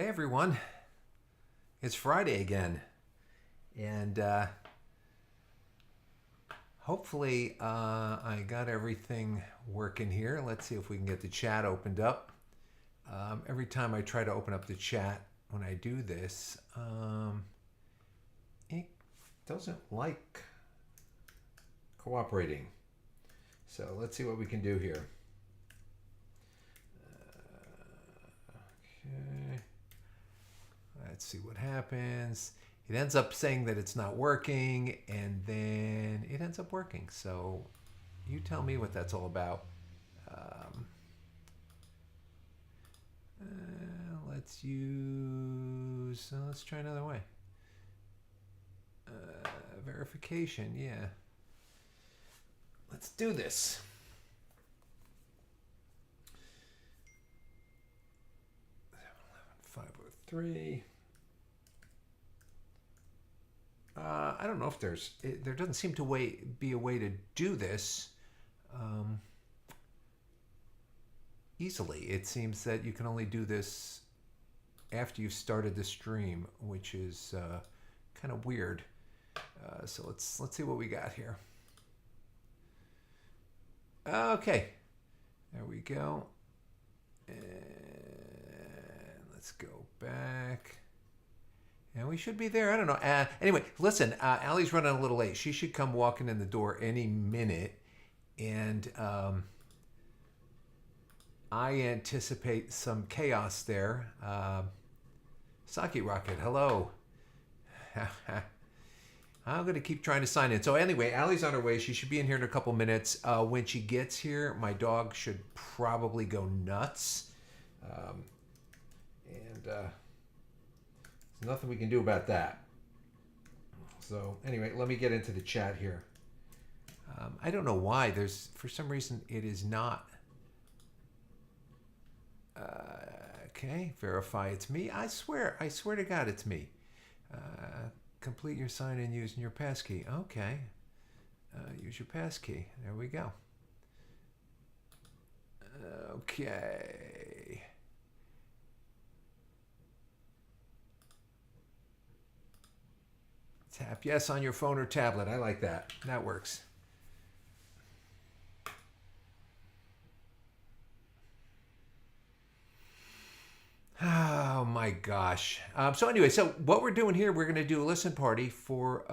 Hey everyone, it's Friday again, and hopefully I got everything working here. Let's see if we can get the chat opened up. Every time I try to open up the chat when I do this, it doesn't like cooperating. So let's see what we can do here. Okay. Let's see what happens. It ends up saying that it's not working, and then it ends up working. So you tell me what that's all about. Um, let's try another way. Verification, yeah. Let's do this. Five oh three. I don't know if there doesn't seem to be a way to do this easily. It seems that you can only do this after you've started the stream, which is kind of weird. So let's see what we got here. Okay, there we go. And let's go back. And we should be there. I don't know. Anyway, listen, Allie's running a little late. She should come walking in the door any minute. And I anticipate some chaos there. Saki Rocket, hello. I'm going to keep trying to sign in. So anyway, Allie's on her way. She should be in here in a couple minutes. When she gets here, my dog should probably go nuts. There's nothing we can do about that. So anyway, let me get into the chat here. I don't know why. For some reason, it is not. Okay, verify it's me. I swear to God, it's me. Complete your sign-in using your passkey. Okay. Use your passkey. There we go. Okay. Tap yes on your phone or tablet. I like that. That works. Oh my gosh. So anyway, so what we're doing here, we're going to do a listen party for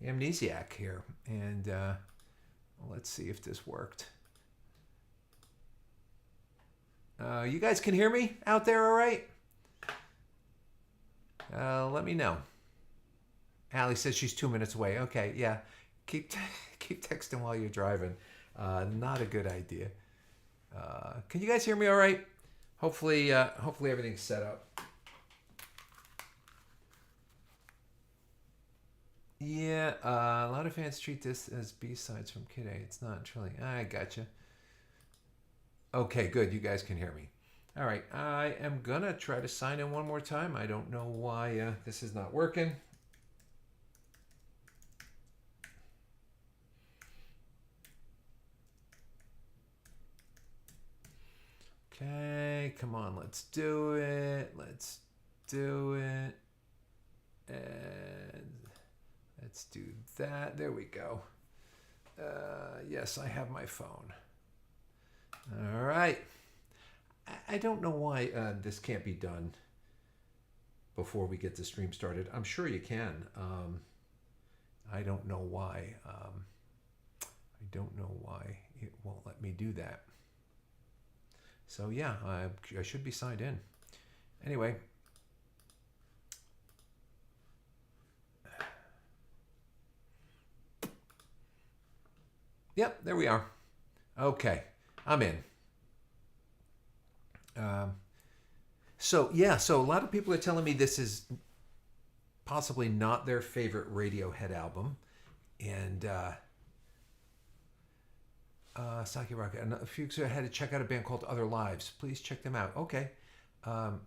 Amnesiac here. And let's see if this worked. You guys can hear me out there all right? Let me know. Allie says she's 2 minutes away. Okay, yeah. Keep texting while you're driving. Not a good idea. Can you guys hear me all right? Hopefully everything's set up. Yeah, a lot of fans treat this as B-sides from Kid A. It's not truly. I gotcha. Okay, good. You guys can hear me. All right, I am gonna try to sign in one more time. I don't know why this is not working. Okay, come on, let's do it. Let's do it. And let's do that. There we go. Yes, I have my phone. All right. I don't know why this can't be done before we get the stream started. I'm sure you can. I don't know why. I don't know why it won't let me do that. So yeah, I should be signed in. Anyway. Yep, there we are. Okay, I'm in. So a lot of people are telling me this is possibly not their favorite Radiohead album. And Saki Rocket. A few weeks ago, I had to check out a band called Other Lives. Please check them out. Okay. And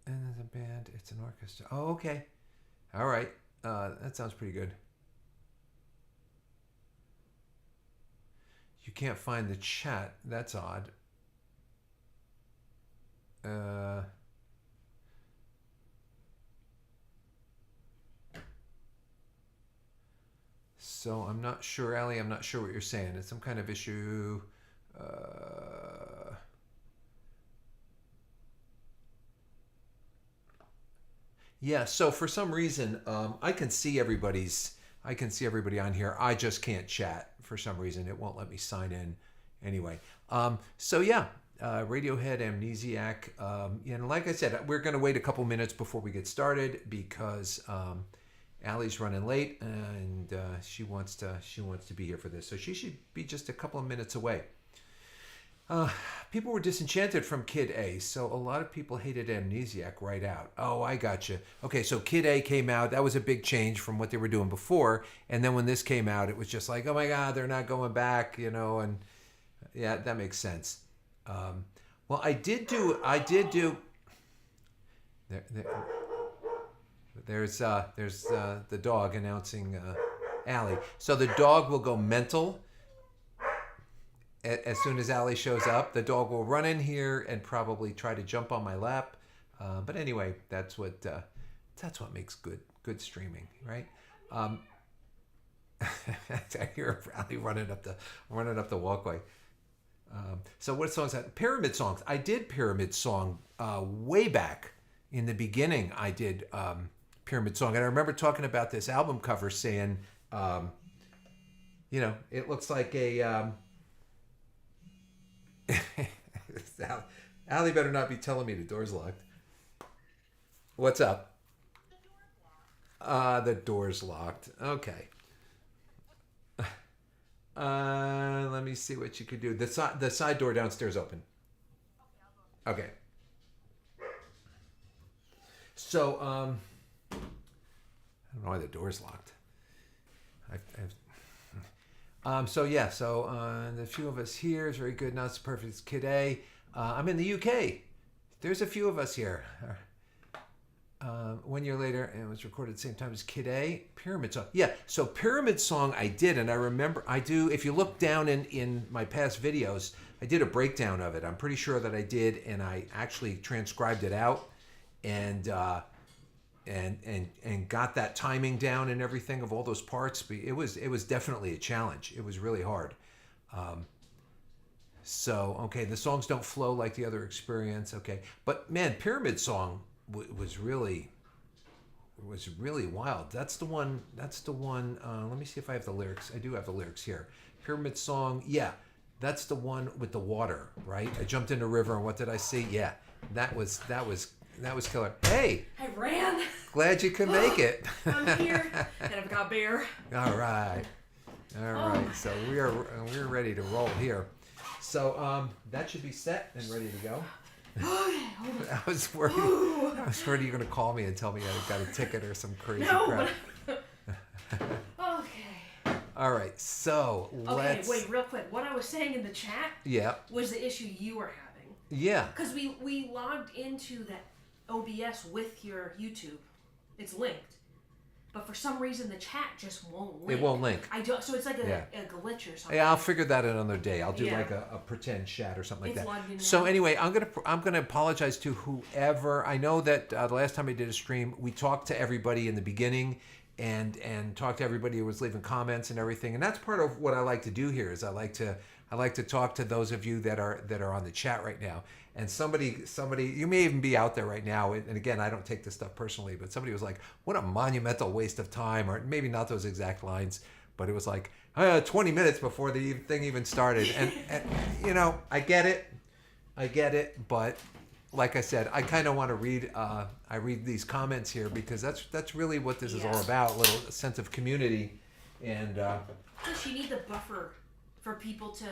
there's a band. It's an orchestra. Oh, okay. All right. That sounds pretty good. You can't find the chat. That's odd. Uh, so I'm not sure, Allie. I'm not sure what you're saying. It's some kind of issue. Yeah. So for some reason, I can see everybody's. I can see everybody on here. I just can't chat for some reason. It won't let me sign in. Anyway. So yeah. Radiohead, Amnesiac. And like I said, we're going to wait a couple minutes before we get started because Allie's running late and she wants to be here for this. So she should be just a couple of minutes away. People were disenchanted from Kid A, so a lot of people hated Amnesiac right out. Oh, I gotcha. Okay, so Kid A came out. That was a big change from what they were doing before. And then when this came out, it was just like, oh my God, they're not going back, and yeah, that makes sense. Well, I did do. There's the dog announcing Allie. So the dog will go mental as soon as Allie shows up. The dog will run in here and probably try to jump on my lap. But anyway, that's what makes good streaming, right? I hear Allie running up the walkway. So what songs? Pyramid songs. I did Pyramid Song way back in the beginning. I did Pyramid Song, and I remember talking about this album cover, saying, it looks like a. Allie better not be telling me the door's locked. What's up? The door's locked. Okay. Let me see what you could do. The side door downstairs open. Okay. So, I don't know why the door's locked. The few of us here is very good. Not so perfect. It's Kid A. I'm in the UK. There's a few of us here. 1 year later, and it was recorded at the same time as Kid A. Pyramid Song. Yeah, so Pyramid Song I did, and I remember I do. If you look down in my past videos, I did a breakdown of it. I'm pretty sure that I did, and I actually transcribed it out, and got that timing down and everything of all those parts. It was definitely a challenge. It was really hard. Okay, the songs don't flow like the other experience. Okay, but man, Pyramid Song was really wild. That's the one. Let me see if I have the lyrics. I do have the lyrics here. Pyramid Song. Yeah, that's the one with the water, right? I jumped in the river, and what did I see? Yeah, that was killer. Hey, I ran. Glad you could make it. I'm here, and I've got beer. All right. So we're ready to roll here. So that should be set and ready to go. I was worried you were going to call me and tell me I got a ticket or some crazy crap. Okay. All right, so let's... Okay, wait, real quick. What I was saying in the chat was the issue you were having. Yeah. Because we logged into that OBS with your YouTube. It's linked. But for some reason, the chat just won't link. It won't link. So it's like a glitch or something. Yeah, I'll figure that out another day. I'll do like a pretend chat or something like that. So anyway, I'm gonna apologize to whoever. I know that the last time I did a stream, we talked to everybody in the beginning and talked to everybody who was leaving comments and everything. And that's part of what I like to do here. Is I like to talk to those of you that are on the chat right now. And somebody, you may even be out there right now. And again, I don't take this stuff personally, but somebody was like, "What a monumental waste of time," or maybe not those exact lines, but it was like 20 minutes before the thing even started. And I get it, but like I said, I kind of want to read. I read these comments here because that's really what this is all about. A little sense of community, and plus you need the buffer for people to.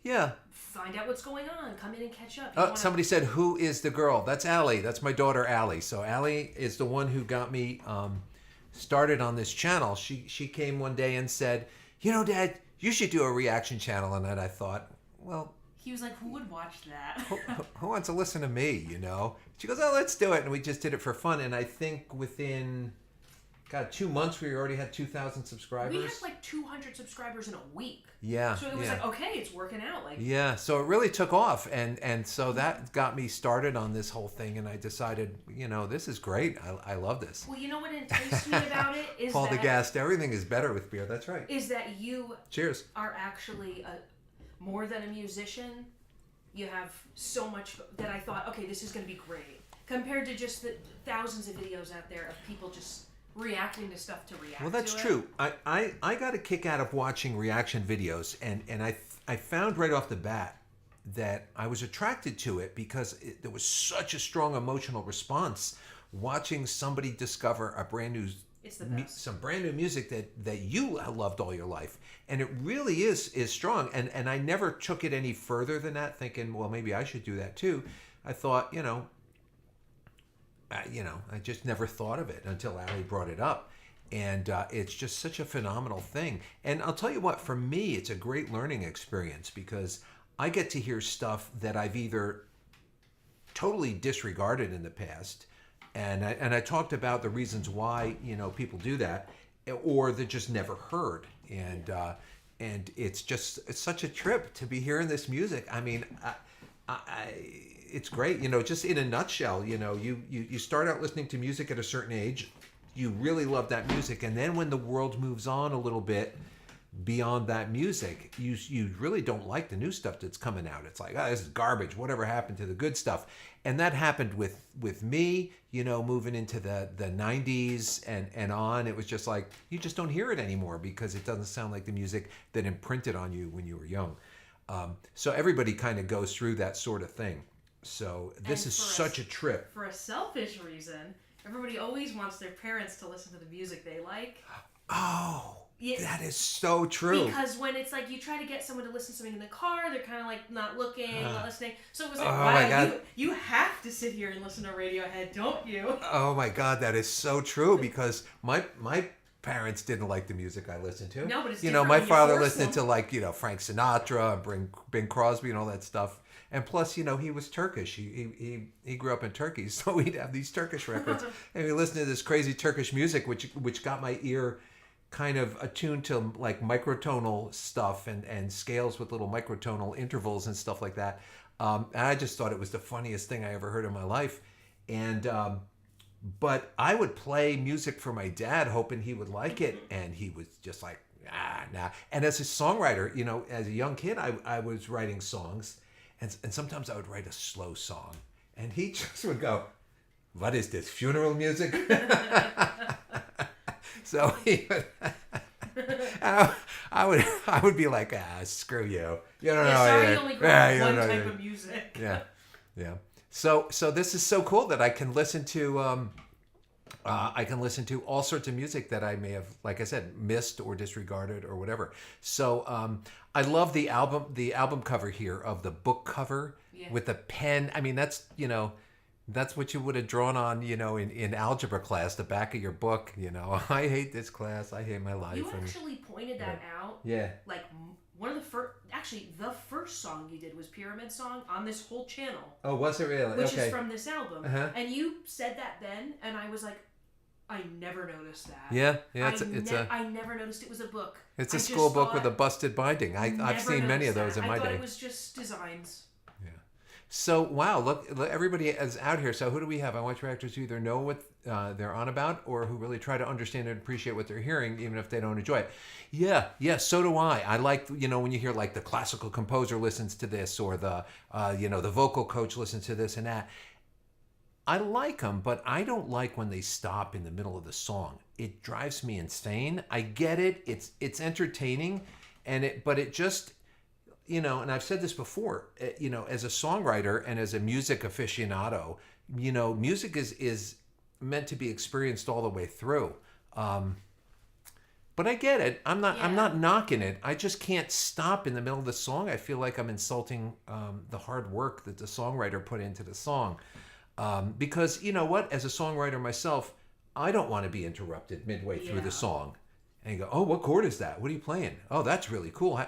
Yeah. Find out what's going on. Come in and catch up. Somebody said, "Who is the girl?" That's Allie. That's my daughter, Allie. So Allie is the one who got me started on this channel. She came one day and said, "Dad, you should do a reaction channel." And then I thought, well, he was like, "Who would watch that? who wants to listen to me?" She goes, "Oh, let's do it." And we just did it for fun. And I think within God, 2 months we already had 2,000 subscribers. We had like 200 subscribers in a week. Yeah. So it was like, okay, it's working out. Like, yeah, so it really took off, and so that got me started on this whole thing, and I decided, this is great. I love this. Well, you know what enticed me about it is Paul that DeGast, everything is better with beer. That's right. is that you Cheers. are actually more than a musician. You have so much that I thought, okay, this is going to be great compared to just the thousands of videos out there of people just reacting to stuff to react. Well, that's to true. I got a kick out of watching reaction videos, and I found right off the bat that I was attracted to it because there was such a strong emotional response watching somebody discover a brand new It's the best. some brand new music that you loved all your life, and it really is strong. And I never took it any further than that, thinking, well, maybe I should do that too. I thought, I just never thought of it until Ali brought it up, and it's just such a phenomenal thing. And I'll tell you what, for me, it's a great learning experience because I get to hear stuff that I've either totally disregarded in the past. And I talked about the reasons why people do that, or they just never heard, and it's such a trip to be hearing this music. I mean, it's great, just in a nutshell. You start out listening to music at a certain age, you really love that music, and then when the world moves on a little bit beyond that music, you really don't like the new stuff that's coming out. It's like, this is garbage. Whatever happened to the good stuff? And that happened with me, moving into the 90s and on. It was just like, you just don't hear it anymore because it doesn't sound like the music that imprinted on you when you were young. So everybody kind of goes through that sort of thing. So this is such a trip. For a selfish reason, everybody always wants their parents to listen to the music they like. Oh, yeah. That is so true. Because when it's like you try to get someone to listen to something in the car, they're kind of like not looking, not listening. So it was like, my wow, God. you have to sit here and listen to Radiohead, don't you? Oh my God, that is so true because my parents didn't like the music I listened to. No, but it's my different when you father force listened them. to like Frank Sinatra and Bing Crosby and all that stuff. And plus, he was Turkish. He grew up in Turkey, so he'd have these Turkish records, and we listened to this crazy Turkish music, which got my ear kind of attuned to like microtonal stuff and scales with little microtonal intervals and stuff like that. And I just thought it was the funniest thing I ever heard in my life. And but I would play music for my dad, hoping he would like it, and he was just like, nah. And as a songwriter, as a young kid, I was writing songs. And sometimes I would write a slow song, and he just would go, "What is this, funeral music?" So he would, I would be like, "Screw you! You don't know." Sorry, you only grew up you one don't know type of music. Yeah. So this is so cool that I can listen to all sorts of music that I may have, like I said, missed or disregarded or whatever. So I love the album cover here of the book cover with the pen. I mean, that's what you would have drawn on, in algebra class, the back of your book. I hate this class. I hate my life. You actually pointed that out. Yeah. Like one of the first, actually, the first song you did was Pyramid Song on this whole channel. Oh, was it really? Which Okay. is from this album. Uh-huh. And you said that then, and I was like, I never noticed that. Yeah. I never noticed it was a book. It's a school book with a busted binding. I've seen many of those in my I thought day. it was just designs. Yeah. So wow, look, everybody is out here. So who do we have? I want your actors who either know what they're on about, or who really try to understand and appreciate what they're hearing, even if they don't enjoy it. Yeah. So do I. I like when you hear like the classical composer listens to this, or the the vocal coach listens to this and that. I like them, but I don't like when they stop in the middle of the song. It drives me insane. I get it. It's entertaining, but it just, and I've said this before, as a songwriter and as a music aficionado, music is meant to be experienced all the way through. But I get it. I'm not knocking it. I just can't stop in the middle of the song. I feel like I'm insulting the hard work that the songwriter put into the song. Because you know what, as a songwriter myself, I don't want to be interrupted midway through the song, and you go, "Oh, what chord is that? What are you playing? Oh, that's really cool.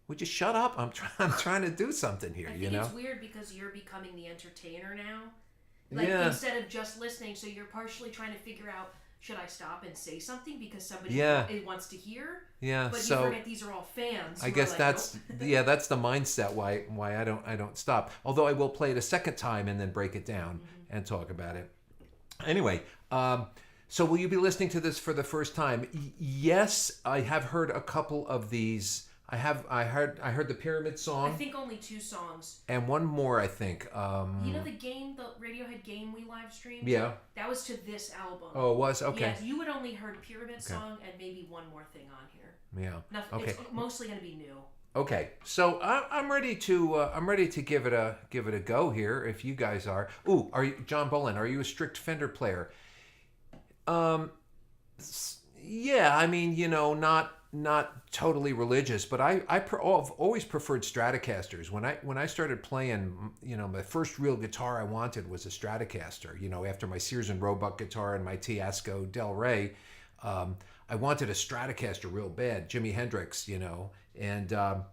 Would you shut up? I'm trying to do something here." I think it's weird because you're becoming the entertainer now. Instead of just listening, so you're partially trying to figure out should I stop and say something because somebody it wants to hear? Yeah. But so you forget these are all fans. I guess that's nope. that's the mindset why I don't stop. Although I will play it a second time and then break it down and talk about it. Anyway, so will you be listening to this for the first time? Yes, I have heard a couple of these. I heard the Pyramid song. I think only 2 songs. And one more, I think. You know the game, the Radiohead game we live streamed? Yeah. That was to this album. Oh, it was? Okay. Yeah, you would only heard Pyramid song and maybe one more thing on here. Yeah. Nothing, okay. It's mostly going to be new. Okay, so I'm ready to give it a go here. If you guys are, are you John Bolin? Are you a strict Fender player? Yeah, I mean, not totally religious, but I've always preferred Stratocasters. When I started playing, my first real guitar I wanted was a Stratocaster. After my Sears and Roebuck guitar and my Teisco Del Rey, I wanted a Stratocaster real bad. Jimi Hendrix, and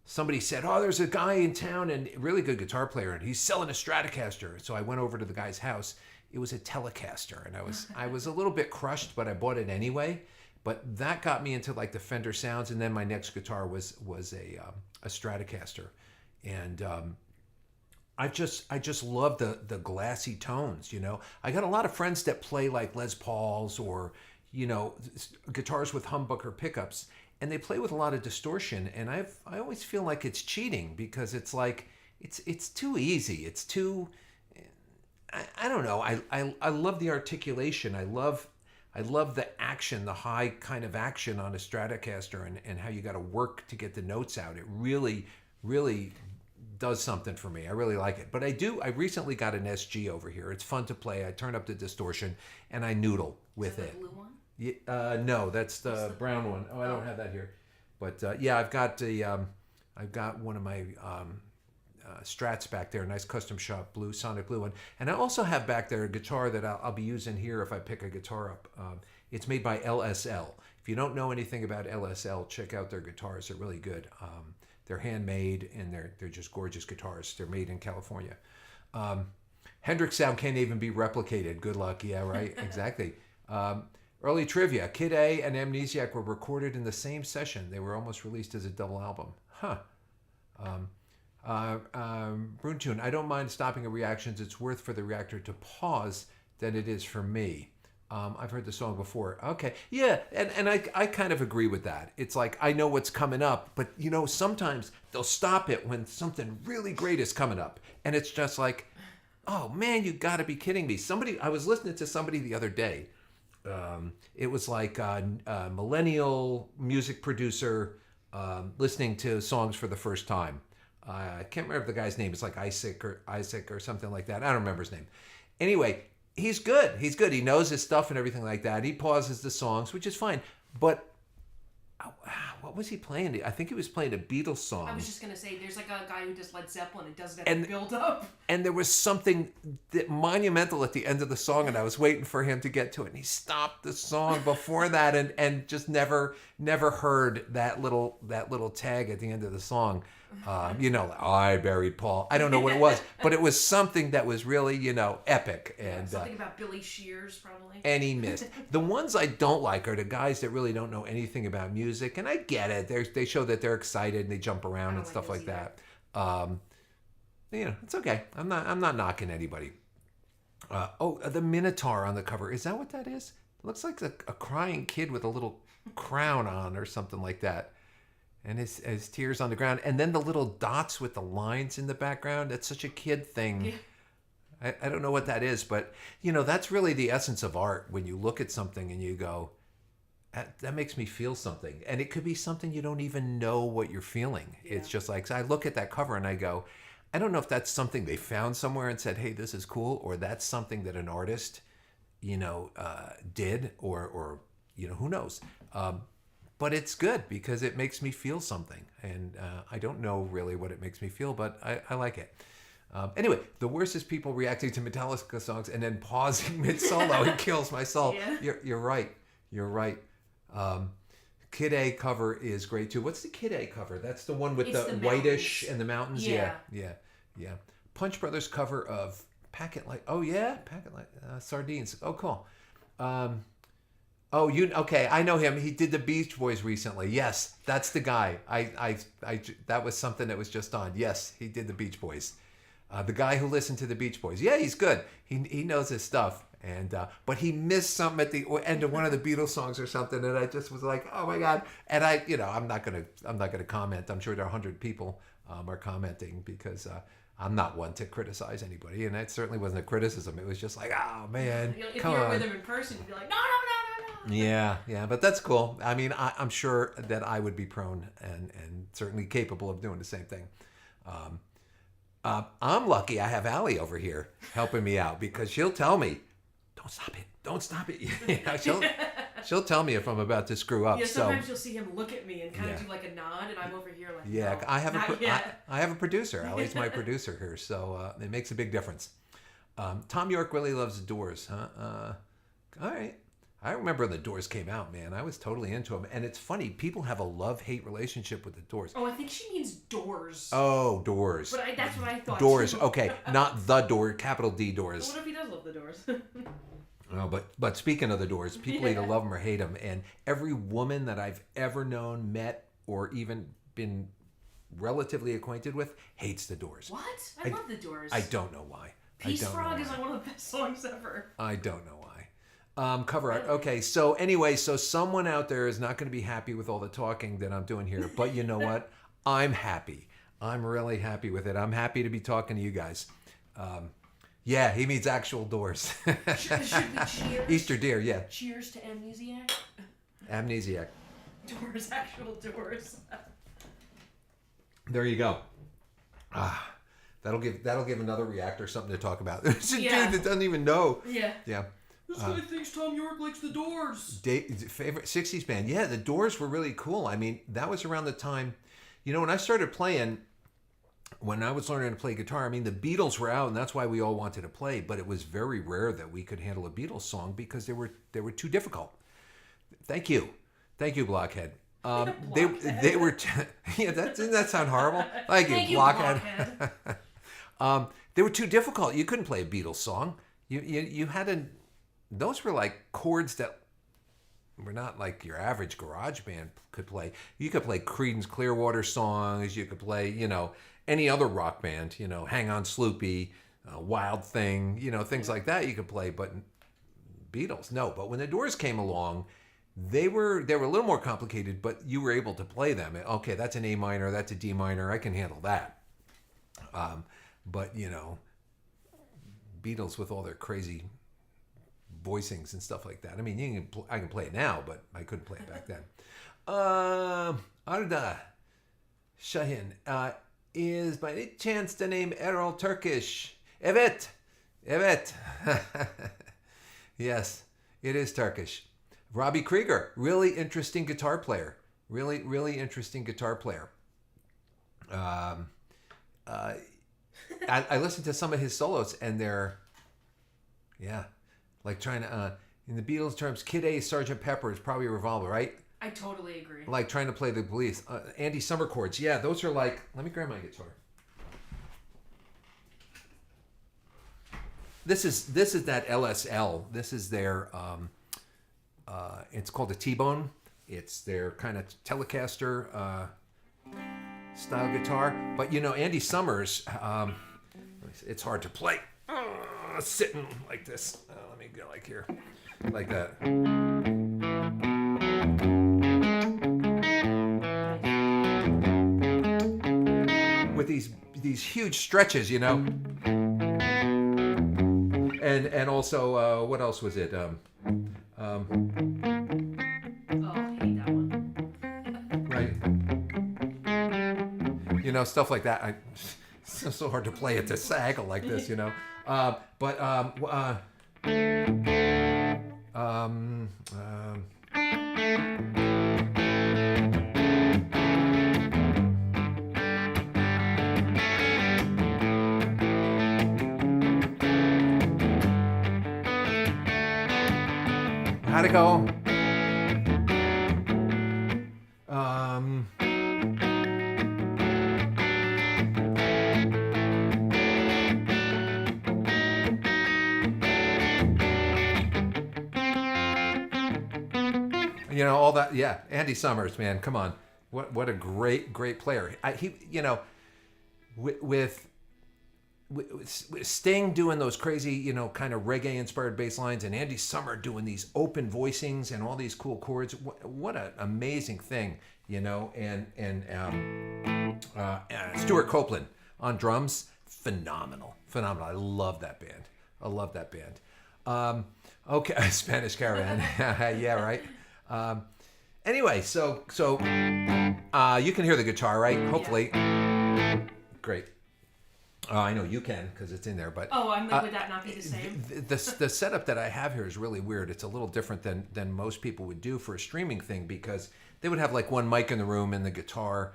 somebody said, "Oh, there's a guy in town and a really good guitar player, and he's selling a Stratocaster." So I went over to the guy's house. It was a Telecaster, and I was a little bit crushed, but I bought it anyway. But that got me into like the Fender sounds, and then my next guitar was a Stratocaster, and I just love the glassy tones. I got a lot of friends that play like Les Pauls or guitars with humbucker pickups, and they play with a lot of distortion, and I always feel like it's cheating because it's like it's too easy. It's too I don't know. I love the articulation. I love the action, the high kind of action on a Stratocaster, and how you got to work to get the notes out. It really, really does something for me. I really like it. But I recently got an SG over here. It's fun to play. I turn up the distortion and I noodle with it. The blue one? No, that's the brown one. Oh, I don't have that here. But yeah, I've got one of my Strats back there, a nice custom shop blue sonic blue one, and I also have back there a guitar that I'll be using here if I pick a guitar up. It's made by LSL. If you don't know anything about LSL, check out their guitars. They're really good. They're handmade and they're just gorgeous guitars. They're made in California. Hendrix sound can't even be replicated. Good luck. Yeah, right. Exactly. Early trivia: Kid A and Amnesiac were recorded in the same session. They were almost released as a double album. Huh. Bruntune, I don't mind stopping at reactions. It's worth for the reactor to pause than it is for me. I've heard the song before. Okay. Yeah, and I kind of agree with that. It's like I know what's coming up, but sometimes they'll stop it when something really great is coming up. And it's just like, oh man, you gotta be kidding me. I was listening to somebody the other day. It was like a millennial music producer listening to songs for the first time. I can't remember the guy's name. It's like Isaac or something like that. I don't remember his name. Anyway, he's good. He's good. He knows his stuff and everything like that. He pauses the songs, which is fine. But what was he playing? I think he was playing a Beatles song. I was just going to say, there's like a guy who does Led Zeppelin and does that build up. And there was something monumental at the end of the song, and I was waiting for him to get to it. And he stopped the song before that and just never heard that little tag at the end of the song. I buried Paul. I don't know what it was, but it was something that was really, epic. And something about Billy Shears, probably. And he missed. The ones I don't like are the guys that really don't know anything about music, and I get it. They show that they're excited and they jump around and stuff like that. It's okay. I'm not knocking anybody. The Minotaur on the cover. Is that what that is? It looks like a crying kid with a little crown on or something like that. And his tears on the ground. And then the little dots with the lines in the background. That's such a kid thing. Yeah. I don't know what that is, but, that's really the essence of art. When you look at something and you go, that makes me feel something. And it could be something you don't even know what you're feeling. Yeah. It's just like, so I look at that cover and I go, I don't know if that's something they found somewhere and said, hey, this is cool. Or that's something that an artist, did or who knows. But it's good because it makes me feel something. And I don't know really what it makes me feel, but I like it. Anyway, the worst is people reacting to Metallica songs and then pausing mid-solo. It kills my soul. Yeah. You're right. You're right. Kid A cover is great too. What's the Kid A cover? That's the one with the whitish and the mountains. Yeah. Punch Brothers cover of Packt. Oh yeah, Packt. Sardines. Oh cool. Oh, okay? I know him. He did the Beach Boys recently. Yes, that's the guy. That was something that was just on. Yes, he did the Beach Boys. The guy who listened to the Beach Boys. Yeah, he's good. He knows his stuff. And but he missed something at the end of one of the Beatles songs or something, and I just was like, oh my god. And I'm not gonna comment. I'm sure there are 100 people are commenting because. I'm not one to criticize anybody, and that certainly wasn't a criticism. It was just like, oh man, if come you were on. with him in person, you'd be like, no. Yeah, but that's cool. I mean, I'm sure that I would be prone and certainly capable of doing the same thing. I'm lucky I have Allie over here helping me out because she'll tell me, don't stop it. She'll tell me if I'm about to screw up. Yeah, sometimes you'll see him look at me and kind of do like a nod, and I'm over here like, yeah, no, I have a producer. Allie's my producer here, so it makes a big difference. Tom York really loves the Doors, huh? All right. I remember when the Doors came out, man. I was totally into them. And it's funny, people have a love-hate relationship with the Doors. Oh, I think she means doors. Oh, Doors. But that's what I thought. Doors, too. okay. Not the Door, capital D Doors. What if he does love the Doors? Oh, but speaking of the Doors, people either love them or hate them. And every woman that I've ever known, met, or even been relatively acquainted with hates the Doors. What? I love the Doors. I don't know why. Peace Frog is like one of the best songs ever. I don't know why. Cover art. Okay, so anyway, so someone out there is not going to be happy with all the talking that I'm doing here. But you know what? I'm happy. I'm really happy with it. I'm happy to be talking to you guys. Yeah, he means actual doors. Should we cheers? Easter deer, yeah. Cheers to Amnesiac. Amnesiac. Doors, actual doors. There you go. That'll give another reactor something to talk about. There's a dude that doesn't even know. Yeah. Yeah. This guy thinks Tom York likes the Doors. Favorite 60s band. Yeah, the Doors were really cool. I mean, that was around the time, when I started playing, when I was learning to play guitar, I mean, the Beatles were out, and that's why we all wanted to play, but it was very rare that we could handle a Beatles song because they were too difficult. Thank you, Blockhead. They were didn't that sound horrible? Thank you, Blockhead. They were too difficult. You couldn't play a Beatles song. You had to. Those were like chords that were not like your average garage band could play. You could play Creedence Clearwater songs. You could play, any other rock band, Hang On Sloopy, Wild Thing, things like that you could play. But Beatles, no. But when the Doors came along, they were a little more complicated, but you were able to play them. Okay, that's an A minor, that's a D minor. I can handle that. But Beatles with all their crazy voicings and stuff like that. I mean, I can play it now, but I couldn't play it back then. Arda Shahin, is by any chance the name Erol Turkish? Evet. Yes, it is Turkish. Robbie Krieger, really interesting guitar player. Really interesting guitar player. I listened to some of his solos, and they're, like trying to, in the Beatles terms, Kid A, Sgt. Pepper is probably a Revolver, right? I totally agree. Like trying to play the Police. Andy Summer chords, yeah, those are like, let me grab my guitar. This is that LSL. This is their, it's called a T-Bone. It's their kind of Telecaster style guitar. But Andy Summers, it's hard to play. Sitting like this. Let me go like here. Like that. With these huge stretches, And also, what else was it? Oh, I hate that one. Right. Stuff like that. It's so hard to play at this angle like this, How'd it go? You know, all that. Yeah, Andy Summers, man, come on. What a great player. He, you know, with Sting doing those crazy, you know, kind of reggae inspired bass lines, and Andy Summer doing these open voicings and all these cool chords. What an amazing thing, you know. And Stuart Copeland on drums, phenomenal. I love that band. Okay, Spanish Caravan. Yeah, right. Anyway, so you can hear the guitar, right? Hopefully. Yeah. Great. I know you can because it's in there, but would that not be the same? The setup that I have here is really weird. It's a little different than most people would do for a streaming thing, because they would have like one mic in the room and the guitar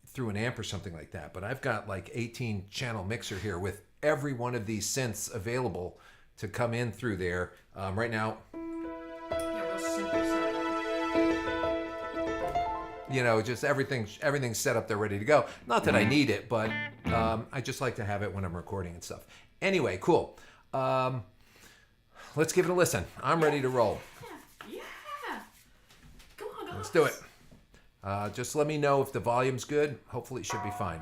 through an amp or something like that. But I've got like 18 channel mixer here with every one of these synths available to come in through there. Right now, real simple setup. You know, just everything's set up there ready to go. Not that I need it, but I just like to have it when I'm recording and stuff. Anyway, cool. Let's give it a listen. I'm ready to roll. Yeah. Come on, guys. Let's do it. Just let me know if the volume's good. Hopefully it should be fine.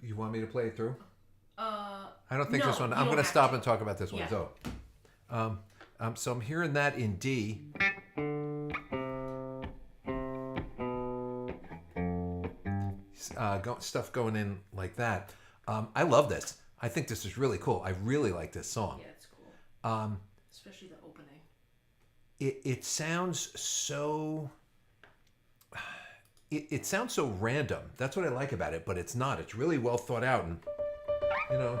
You want me to play it through? I I don't think no, this one. you I'm don't going to have stop to. and talk about this one. Yeah. So I'm hearing that in D. Stuff going in like that. I love this. I think this is really cool. I really like this song. Yeah, it's cool. Especially the opening. It sounds so. It sounds so random. That's what I like about it, but it's not. It's really well thought out, and you know.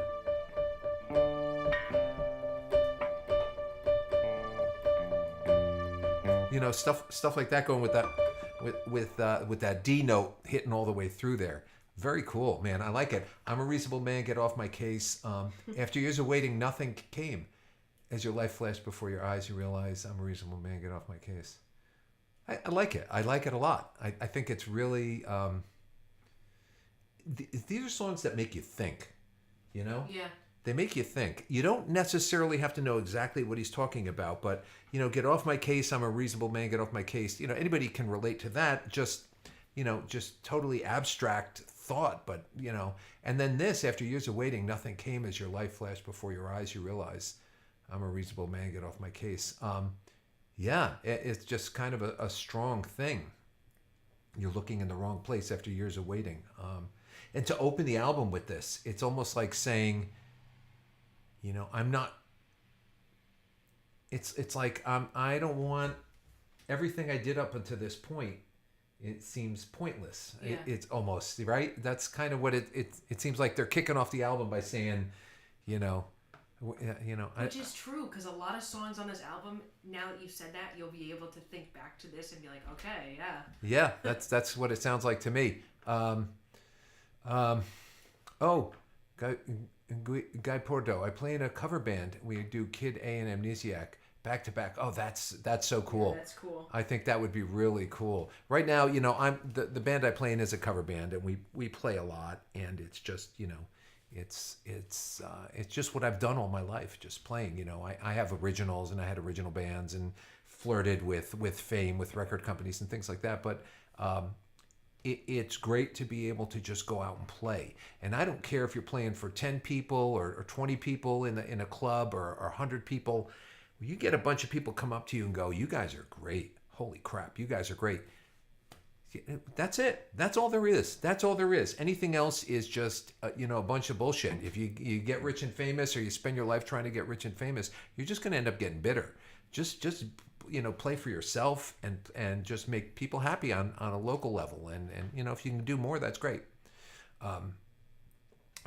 Stuff like that going with that with that D note hitting all the way through there. Very cool, man. I like it. I'm a reasonable man. Get off my case. After years of waiting, nothing came. As your life flashed before your eyes, you realize I'm a reasonable man. Get off my case. I like it. I like it a lot. I think it's really. These are songs that make you think. You know. Yeah. They make you think. You don't necessarily have to know exactly what he's talking about, but get off my case. I'm a reasonable man. Get off my case. Anybody can relate to that. Just totally abstract thought, but and then this, after years of waiting, nothing came. As your life flashed before your eyes, you realize I'm a reasonable man. Get off my case. Yeah, it's just kind of a strong thing. You're looking in the wrong place after years of waiting, and to open the album with this, it's almost like saying, I'm not. It's like I don't want everything I did up until this point. It seems pointless. Yeah. It's almost right. That's kind of what it seems like. They're kicking off the album by saying, Which is true, because a lot of songs on this album, now that you've said that, you'll be able to think back to this and be like, okay, yeah. Yeah, that's what it sounds like to me. Guy Porto. I play in a cover band. We do Kid A and Amnesiac back to back. Oh, that's so cool. Yeah, that's cool. I think that would be really cool. Right now, I'm the band I play in is a cover band, and we play a lot, and it's just it's just what I've done all my life, just playing. I have originals, and I had original bands, and flirted with fame with record companies and things like that, but. It's great to be able to just go out and play. And I don't care if you're playing for 10 people or 20 people in a club or 100 people. You get a bunch of people come up to you and go, you guys are great. Holy crap, you guys are great. That's it. That's all there is. That's all there is. Anything else is just, a bunch of bullshit. If you get rich and famous, or you spend your life trying to get rich and famous, you're just going to end up getting bitter. Just play for yourself and just make people happy on a local level. And if you can do more, that's great.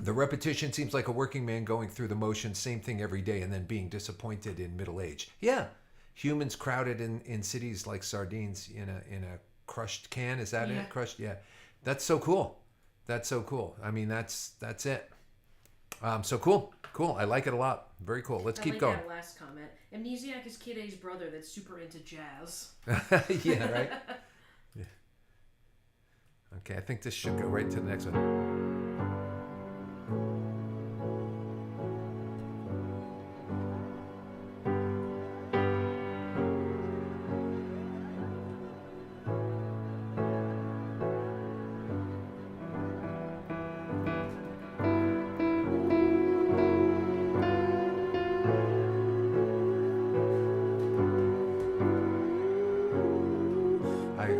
The repetition seems like a working man going through the motions, same thing every day, and then being disappointed in middle age. Yeah. Humans crowded in cities like sardines in a crushed can. Is that it? Crushed? Yeah. That's so cool. That's so cool. I mean, that's it. So cool. I like it a lot. Very cool. Let's keep going. That last comment. Amnesiac is Kid A's brother that's super into jazz. Yeah, right? Yeah. Okay, I think this should go right to the next one.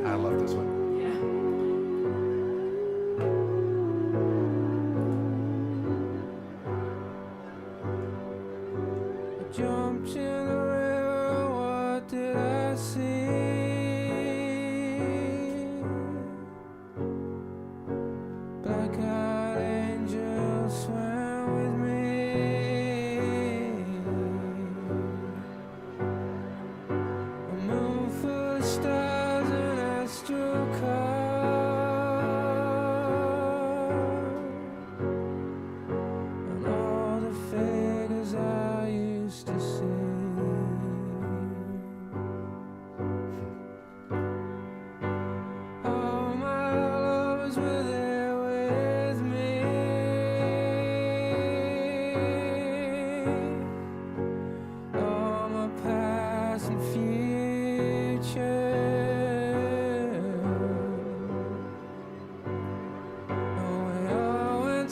I love this one. Jumped in the river, what did I see? Black-eyed angels swam with me. A moon full of stars and astral clouds, and all the figures I used to see.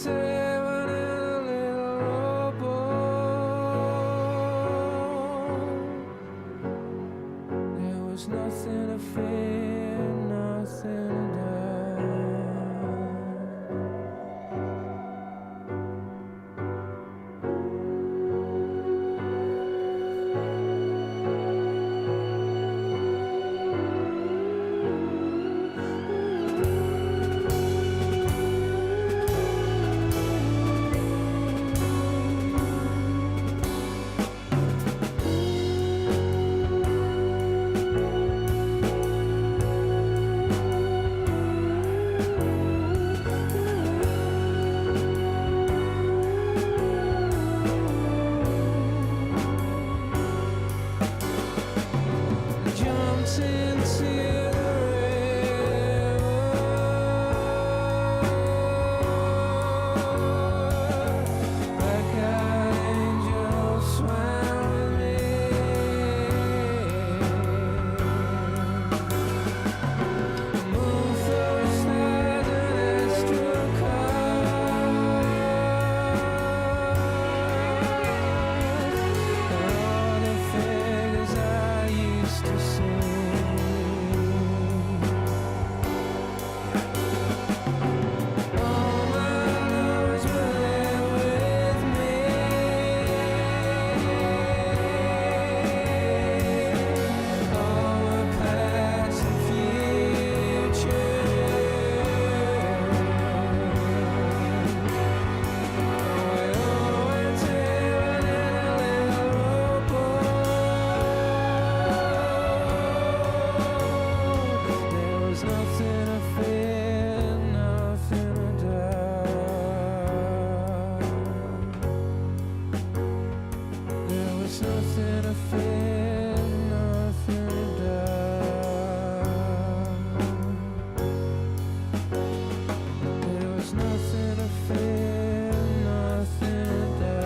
table and a little rowboat. There was nothing to fear, nothing to die. Jumped into the river. Black-eyed angels swam with me. Moon through stars and astral all the figures I used to see. All my lovers were there with me. All my past and future. There was nothing to fear, nothing to die. There was nothing to fear, nothing to die. There was nothing to fear, nothing to die.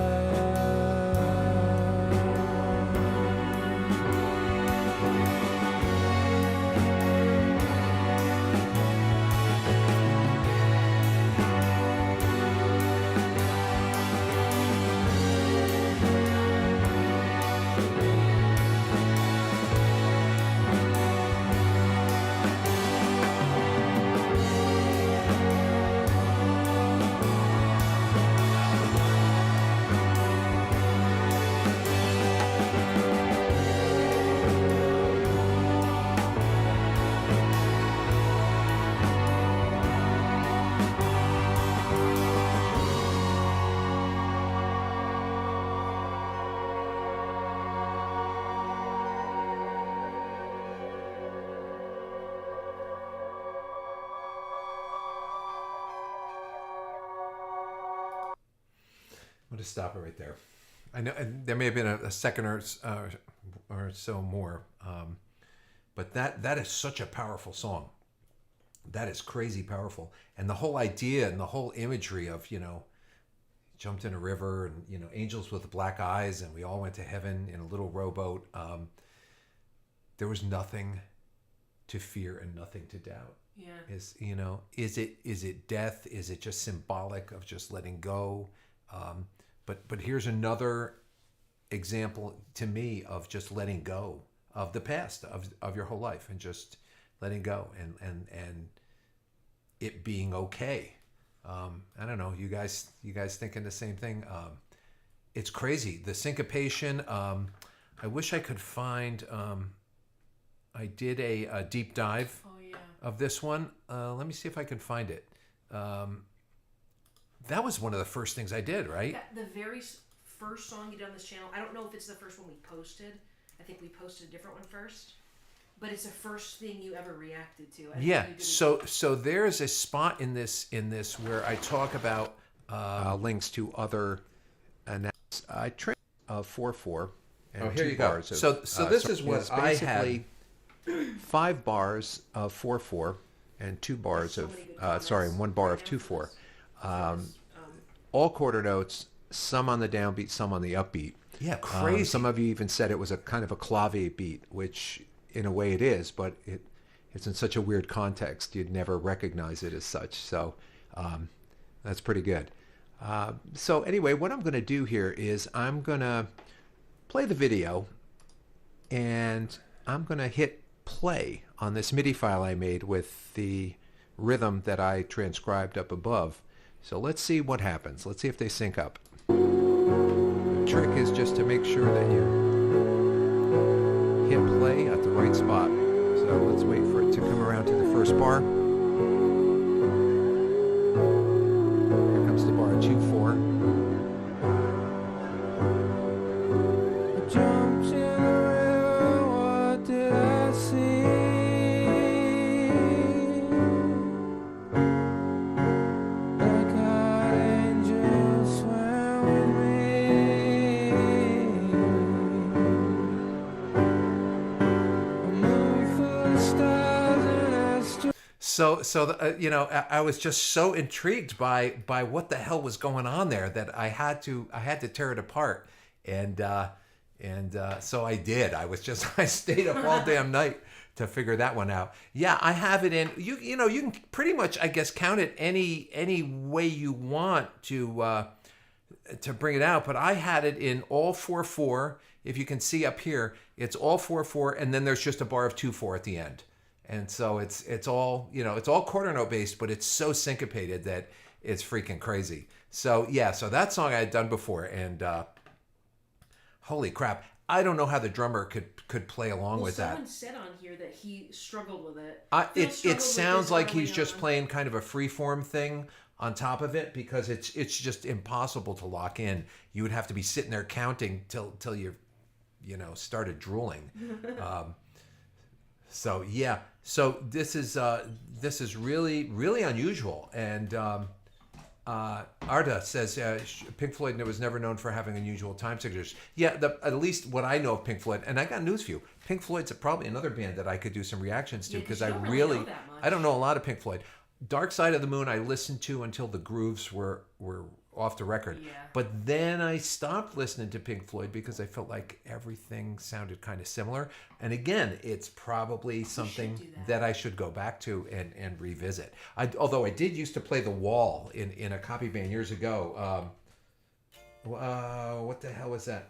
I'm going to stop it right there. I know and there may have been a second or so more, but that is such a powerful song. That is crazy powerful, and the whole idea and the whole imagery of jumped in a river and angels with black eyes and we all went to heaven in a little rowboat. There was nothing to fear and nothing to doubt. Yeah. Is it death? Is it just symbolic of just letting go? But here's another example to me of just letting go of the past of your whole life and just letting go and it being okay. I don't know. You guys thinking the same thing? It's crazy. The syncopation. I wish I could find. I did a deep dive of this one. Let me see if I can find it. That was one of the first things I did, right? The very first song you did on this channel, I don't know if it's the first one we posted. I think we posted a different one first. But it's the first thing you ever reacted to. Yeah. So there's a spot in this where I talk about links to other announcements. I tried 4/4 and here 2 you go. bars. So this is what I basically 5 bars of 4/4 and 2 bars of and 1 bar of 2/4. All quarter notes, some on the downbeat, some on the upbeat. Yeah, crazy. Some of you even said it was a kind of a clave beat, which in a way it is, but it's in such a weird context you'd never recognize it as such. So that's pretty good. So anyway, what I'm going to do here is I'm going to play the video, and I'm going to hit play on this MIDI file I made with the rhythm that I transcribed up above. So let's see what happens. Let's see if they sync up. The trick is just to make sure that you hit play at the right spot. So let's wait for it to come around to the first bar. Here comes the bar 2/4. Jumped in the river, what did I see? A God angel swam with me. A moon full of stars and astros. I was just so intrigued by what the hell was going on there that I had to tear it apart, and so I did. I stayed up all damn night to figure that one out. Yeah, I have it in. You can pretty much, I guess, count it any way you want to bring it out, but I had it in all 4/4. If you can see up here, it's all 4/4, and then there's just a bar of 2/4 at the end. And so it's all quarter note based, but it's so syncopated that it's freaking crazy. So yeah, so that song I had done before, and holy crap, I don't know how the drummer could play along with that. Someone said on here that he struggled with it. It sounds like he's just playing kind of a freeform thing on top of it, because it's just impossible to lock in. You would have to be sitting there counting till you started drooling. So yeah, so this is really really unusual. And Arda says Pink Floyd was never known for having unusual time signatures. Yeah, at least what I know of Pink Floyd, and I got news for you. Pink Floyd's probably another band that I could do some reactions to, because I don't know a lot of Pink Floyd. Dark Side of the Moon I listened to until the grooves were off the record. Yeah. But then I stopped listening to Pink Floyd because I felt like everything sounded kind of similar. And again, it's probably something that I should go back to and revisit. Although I did used to play The Wall in a copy band years ago. What the hell was that?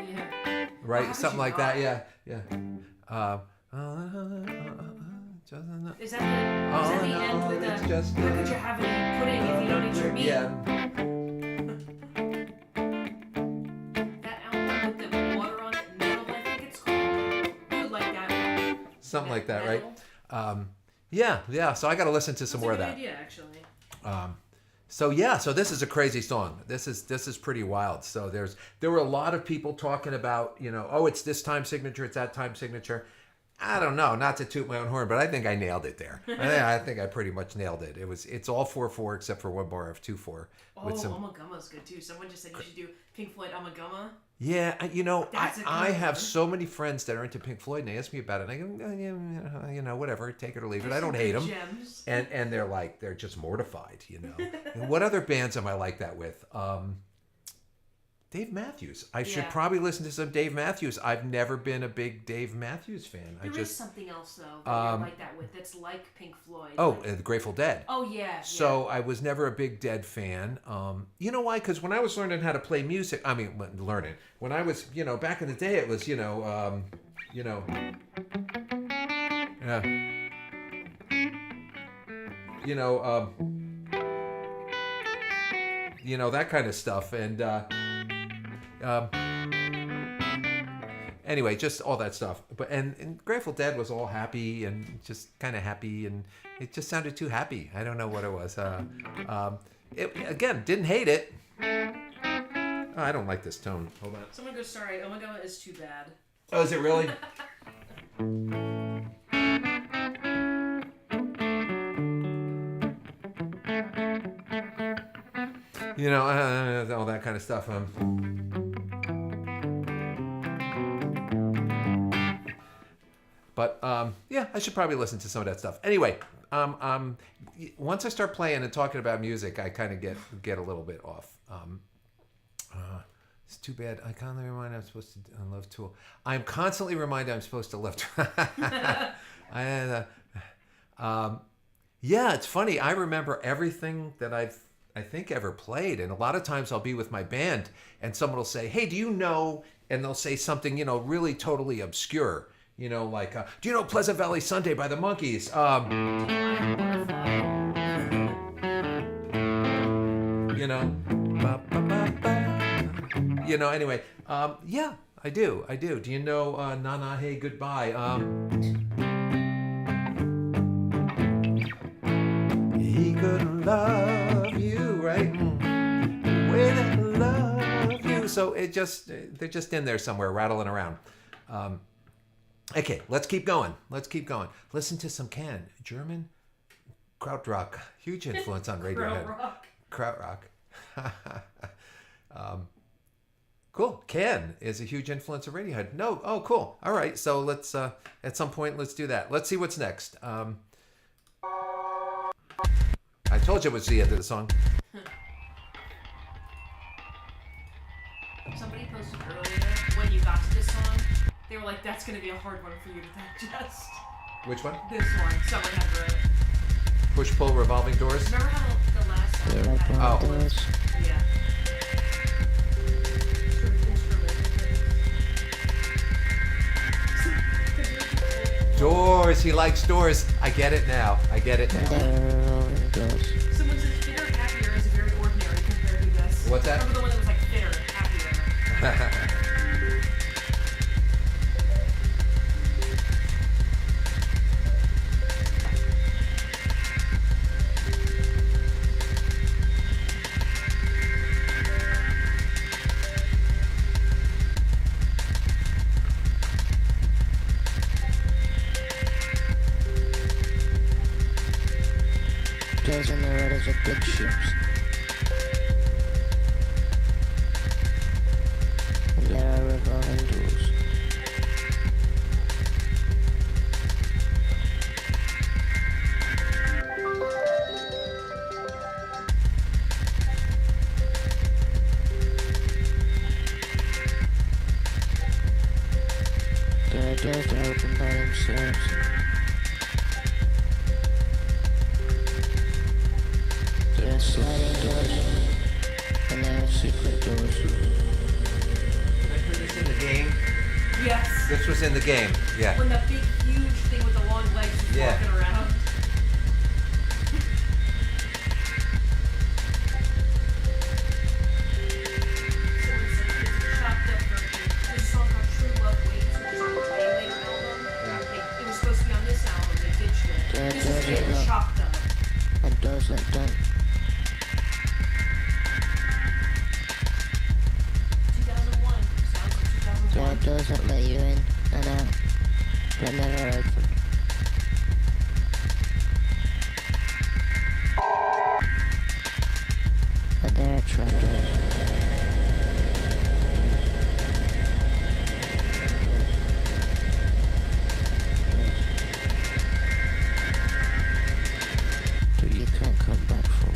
Yeah. Right? Something like that. Yeah. Is that the end with the? How could you have any pudding if you don't eat your meat? Yeah. That album with the water on it, metal, I think it's called. You would like that one. Something like that, Metal. right? Yeah. So I got to listen to some more of that. That's a good idea, actually. So this is a crazy song. This is pretty wild. So there were a lot of people talking about, it's this time signature, it's that time signature. I don't know, not to toot my own horn, but I think I nailed it there. I think I pretty much nailed it. It's all 4/4 except for one bar of 2/4. Amagama's good too. Someone just said you should do Pink Floyd Amagama. Yeah, I have one. so many friends that are into Pink Floyd, and they ask me about it, and I go, whatever, take it or leave it. I don't hate them. Gems. And they're just mortified, And what other bands am I like that with? Dave Matthews. I should probably listen to some Dave Matthews. I've never been a big Dave Matthews fan. There is something else though that you're like that with. That's like Pink Floyd. The Grateful Dead. Oh yeah. So I was never a big Dead fan. You know why? Because when I was learning how to play music, when I was, back in the day, it was, that kind of stuff. And anyway, just all that stuff. But and Grateful Dead was all happy and just kind of happy, and it just sounded too happy. I don't know what it was. Again, didn't hate it. Oh, I don't like this tone. Hold on. Someone goes, sorry, oh my god, is too bad. Oh, is it really? All that kind of stuff. But I should probably listen to some of that stuff. Anyway, once I start playing and talking about music, I kind of get a little bit off. It's too bad. I constantly remind I'm supposed to love Tool. I'm constantly reminded I'm supposed to love Tool. Yeah, it's funny. I remember everything that I think ever played, and a lot of times I'll be with my band, and someone will say, "Hey, do you know?" And they'll say something, really totally obscure. Like, "Do you know Pleasant Valley Sunday by the Monkees?" Ba, ba, ba, ba. Anyway, yeah, I do. Do you know Na Na Hey Goodbye? He could love you, right? The way that I love you. So they're just in there somewhere, rattling around. Okay, let's keep going. Listen to some Can. German krautrock. Huge influence on Radiohead. Krautrock. Cool. Can is a huge influence of Radiohead. No. Oh, cool. All right. So let's at some point let's do that. Let's see what's next. I told you it was the end of the song. Somebody posted earlier when you got to this song, they were like, "That's gonna be a hard one for you to digest." Which one? This one. Someone had wrote. Push pull revolving doors. Remember how the last song Yeah, had Oh. doors. Yeah. Sort of instrumental things. Doors. He likes doors. I get it now. There are rolling doors. Someone says fitter and happier is very ordinary compared to this. What's that? Remember the one that was like fitter and happier? Doors in the road are big ships. And there are revolving doors. There are doors that open by themselves. There are sliding doors, and there are secret doors. Remember this in the game? Yes. This was in the game. Yeah. When the big, huge thing with the long legs was Yeah. walking around. Someone said it's a chopped up version. There's a song called True Love Waits, which is on the way later album. It was supposed to be on this album. They ditched it. Yeah, This is yeah, getting yeah. chopped up. And doors like that. 2001. Sounds like There are 2001. doors that let you in and out, but never open. And there are trapdoors. That you can't come back from.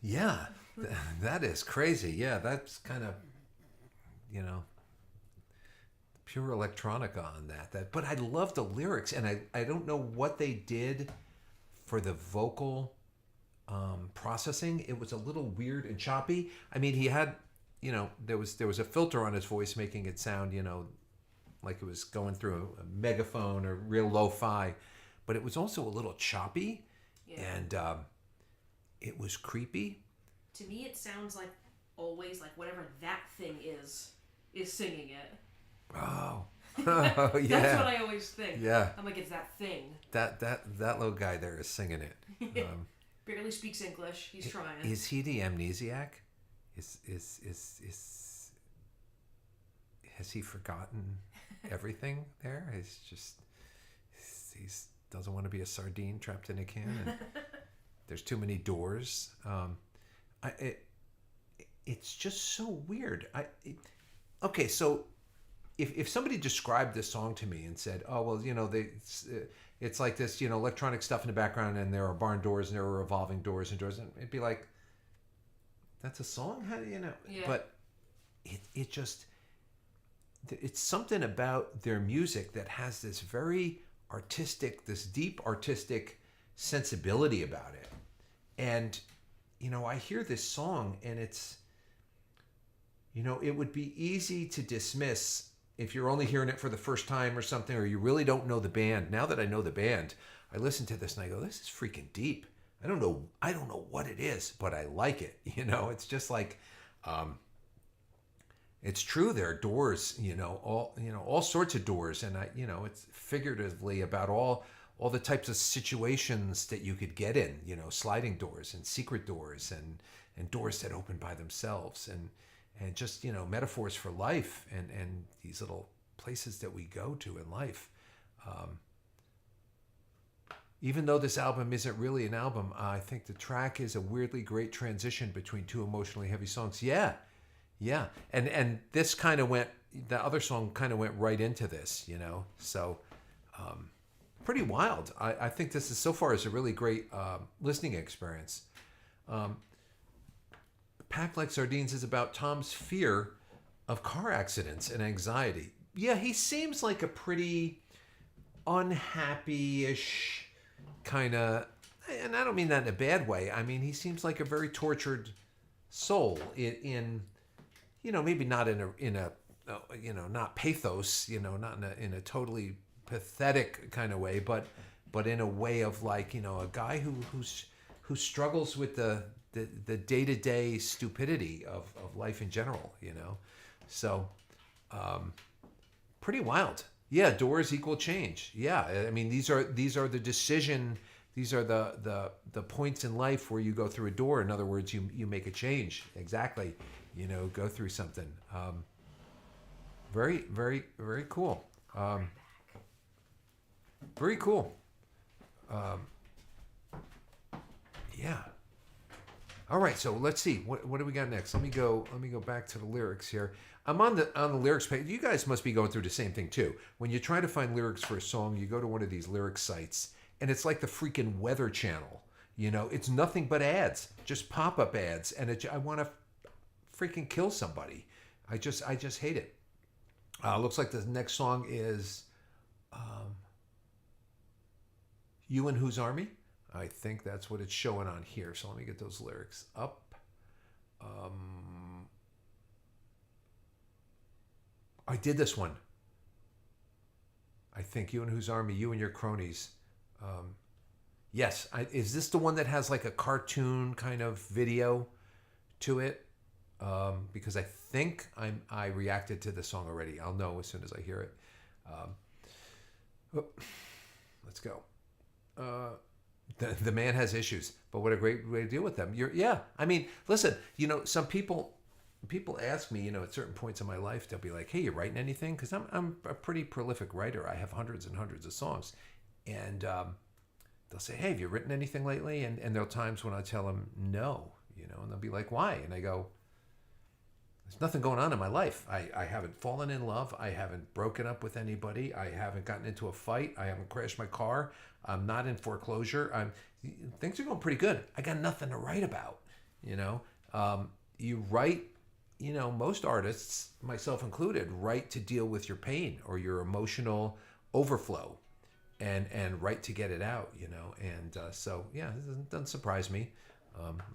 Yeah, that is crazy. Yeah, that's kind of, you know, pure electronica on that. But I love the lyrics, and I don't know what they did for the vocal processing. It was a little weird and choppy. I mean, he had, you know, there was a filter on his voice making it sound, you know, like it was going through a megaphone or real lo-fi, but it was also a little choppy, and it was creepy. To me, it sounds like always like whatever that thing is singing it. Oh, oh yeah. That's what I always think. Yeah. I'm like, it's that thing. That little guy there is singing it. Barely speaks English. He's trying. Is he the amnesiac? Has he forgotten everything there? He's doesn't want to be a sardine trapped in a can. And there's too many doors. It's just so weird. Okay, so if somebody described this song to me and said, "Oh well, you know, it's like this, you know, electronic stuff in the background, and there are barn doors and there are revolving doors and doors," and it'd be like, "That's a song? How do you know?" Yeah. But it just, it's something about their music that has this very artistic, this deep artistic sensibility about it. And, you know, I hear this song and it's, you know, it would be easy to dismiss if you're only hearing it for the first time or something, or you really don't know the band. Now that I know the band, I listen to this and I go, this is freaking deep. I don't know what it is, but I like it. You know, it's just like, it's true. There are doors, all sorts of doors. And it's figuratively about all the types of situations that you could get in, you know, sliding doors and secret doors and doors that open by themselves and just, you know, metaphors for life and these little places that we go to in life. Even though this album isn't really an album, I think the track is a weirdly great transition between two emotionally heavy songs. Yeah. And this kind of the other song kind of went right into this, you know? So, pretty wild. I think this is so far is a really great listening experience. Packed Like Sardines is about Tom's fear of car accidents and anxiety. Yeah, he seems like a pretty unhappy-ish kind of, and I don't mean that in a bad way. I mean, he seems like a very tortured soul in you know, maybe not in a not pathos, you know, not in a totally pathetic kind of way, but in a way of like, you know, a guy who struggles with the day-to-day stupidity of life in general, you know. So pretty wild. Yeah, doors equal change. Yeah, I mean, these are the decision. These are the points in life where you go through a door. In other words, you make a change. Exactly. You know, go through something. Very, very, very cool. Very cool. Yeah. All right, so let's see. What do we got next? Let me go back to the lyrics here. I'm on the lyrics page. You guys must be going through the same thing too. When you try to find lyrics for a song, you go to one of these lyric sites, and it's like the freaking Weather Channel. You know, it's nothing but ads, just pop-up ads, and I want to freaking kill somebody. I just hate it. Looks like the next song is You and Whose Army? I think that's what it's showing on here. So let me get those lyrics up. I did this one. I think You and Whose Army, You and Your Cronies. Yes. Is this the one that has like a cartoon kind of video to it? Because I think I reacted to the song already. I'll know as soon as I hear it. Let's go. The man has issues, but what a great way to deal with them. I mean, listen, you know, some people ask me, you know, at certain points in my life, they'll be like, "Hey, you writing anything?" Because I'm a pretty prolific writer. I have hundreds and hundreds of songs, and they'll say, "Hey, have you written anything lately?" And there are times when I tell them no, you know, and they'll be like, "Why?" And I go, there's nothing going on in my life. I haven't fallen in love. I haven't broken up with anybody. I haven't gotten into a fight. I haven't crashed my car. I'm not in foreclosure. Things are going pretty good. I got nothing to write about, You know, you write. You know, most artists, myself included, write to deal with your pain or your emotional overflow, and write to get it out. You know, and so yeah, it doesn't surprise me.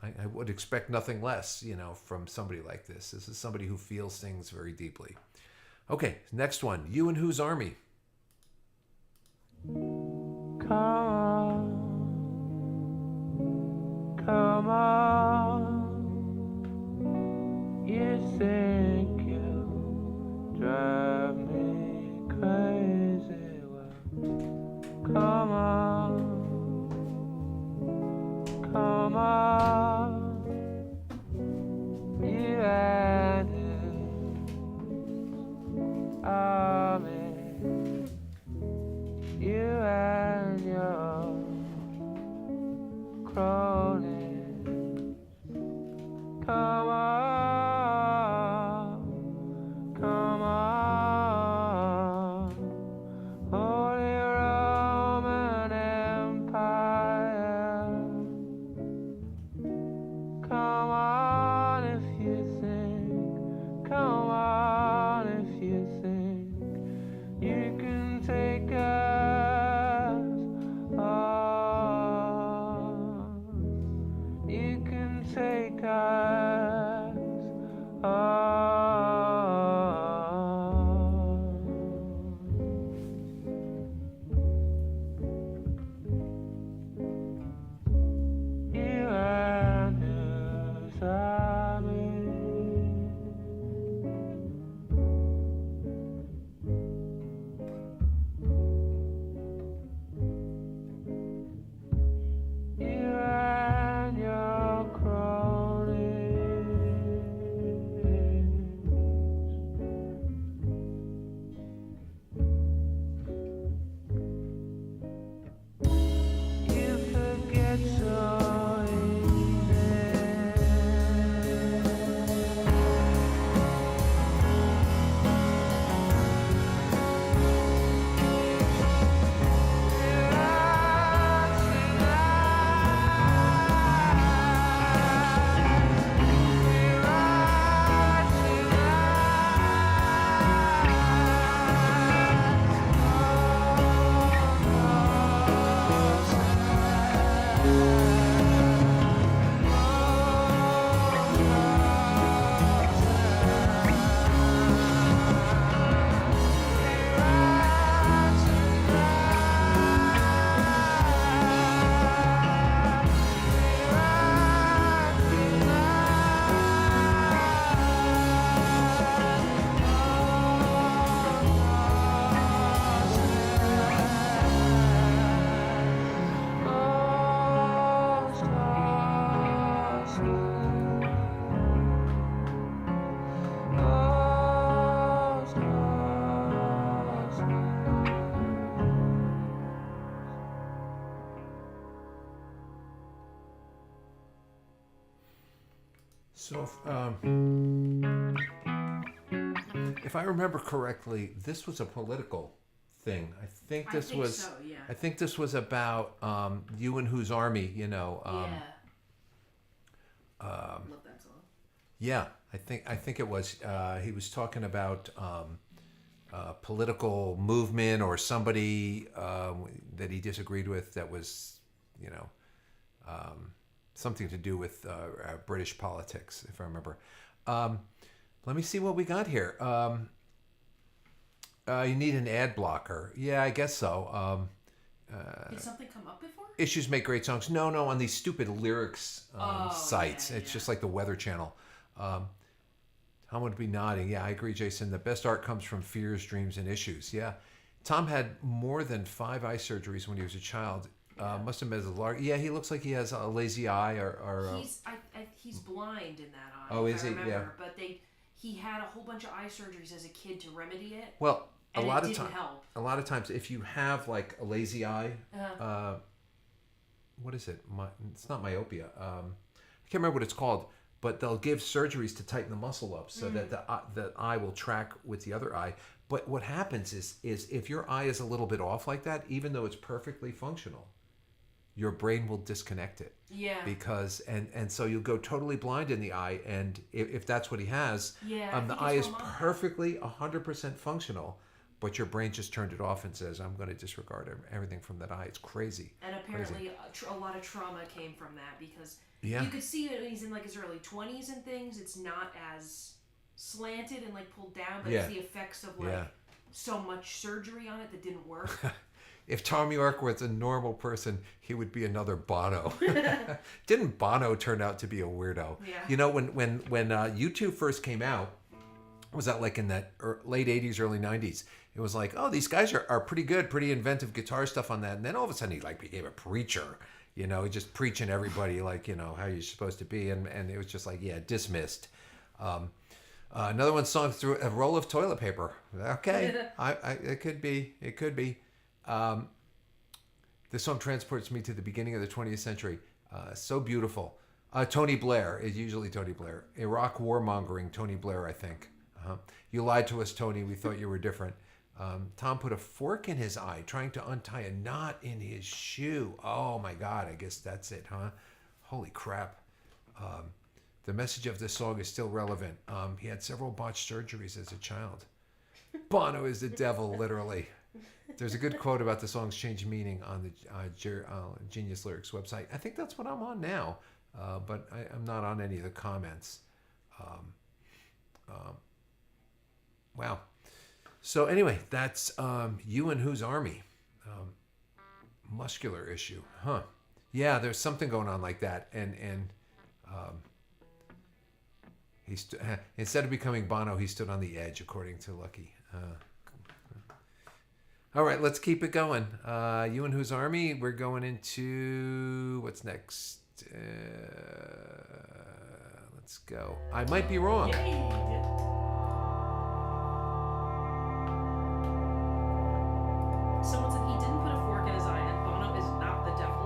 I would expect nothing less. You know, from somebody like this. This is somebody who feels things very deeply. Okay, next one. You and Whose Army? Come on, come on. You think you drive me crazy? Well, come on, come on. You and his army. You and your cronies. Come on, come on. Holy Roman Empire. Come on if you think. Come on if you think. You can take us on. You can take us on. You and Whose Army. You and your cronies. You forget so So, if I remember correctly, this was a political thing. I think this was. so, yeah. I think this was about You and Whose Army. You know. Yeah. Love that song. Yeah, I think it was. He was talking about political movement or somebody that he disagreed with. That was, you know, something to do with British politics, if I remember. Let me see what we got here. You need an ad blocker. Yeah, I guess so. Did something come up before? Issues make great songs. No, on these stupid lyrics sites. Yeah, It's just like the Weather Channel. Tom would be nodding. Yeah, I agree, Jason. The best art comes from fears, dreams, and issues. Yeah. Tom had more than 5 eye surgeries when he was a child. Must have been as a large. Yeah, he looks like he has a lazy eye or He's blind in that eye. Oh, if is I he? remember. Yeah. But he had a whole bunch of eye surgeries as a kid to remedy it. Well, and a lot it of didn't times. help. A lot of times, if you have like a lazy eye, Uh-huh. what is it? It's not myopia. I can't remember what it's called. But they'll give surgeries to tighten the muscle up so that the eye will track with the other eye. But what happens is if your eye is a little bit off like that, even though it's perfectly functional, your brain will disconnect it. Yeah. Because and so you'll go totally blind in the eye, and if that's what he has, Yeah, the eye is perfectly 100% functional, but your brain just turned it off and says, I'm going to disregard everything from that eye. It's crazy. And apparently a lot of trauma came from that, because Yeah. you could see that when he's in like his early 20s and things, it's not as slanted and like pulled down, but it's the effects of like so much surgery on it that didn't work. If Tom York was a normal person, he would be another Bono. Didn't Bono turn out to be a weirdo? Yeah. You know, when U2 first came out, was that like in that late 80s, early 90s? It was like, oh, these guys are pretty good, pretty inventive guitar stuff on that. And then all of a sudden he like became a preacher. You know, just preaching everybody like, you know, how you're supposed to be. And it was just like, yeah, dismissed. Another one sung through a roll of toilet paper. Okay, it could be. It could be. This song transports me to the beginning of the 20th century. So beautiful. Tony Blair is usually Tony Blair. Iraq warmongering Tony Blair, I think. You lied to us, Tony. We thought you were different. Tom put a fork in his eye, trying to untie a knot in his shoe. Oh my God, I guess that's it, huh? Holy crap. The message of this song is still relevant. He had several botched surgeries as a child. Bono is the devil, literally. There's a good quote about the song's changed meaning on the Genius Lyrics website. I think that's what I'm on now, but I'm not on any of the comments. Wow. So anyway, that's You and Whose Army. Muscular issue, huh? Yeah, there's something going on like that, and instead of becoming Bono, he stood on the edge, according to Lucky. All right, let's keep it going. You and Whose Army? We're going into what's next. Let's go. I might be wrong. Someone said he didn't put a fork in his eye, and Bono is not the devil.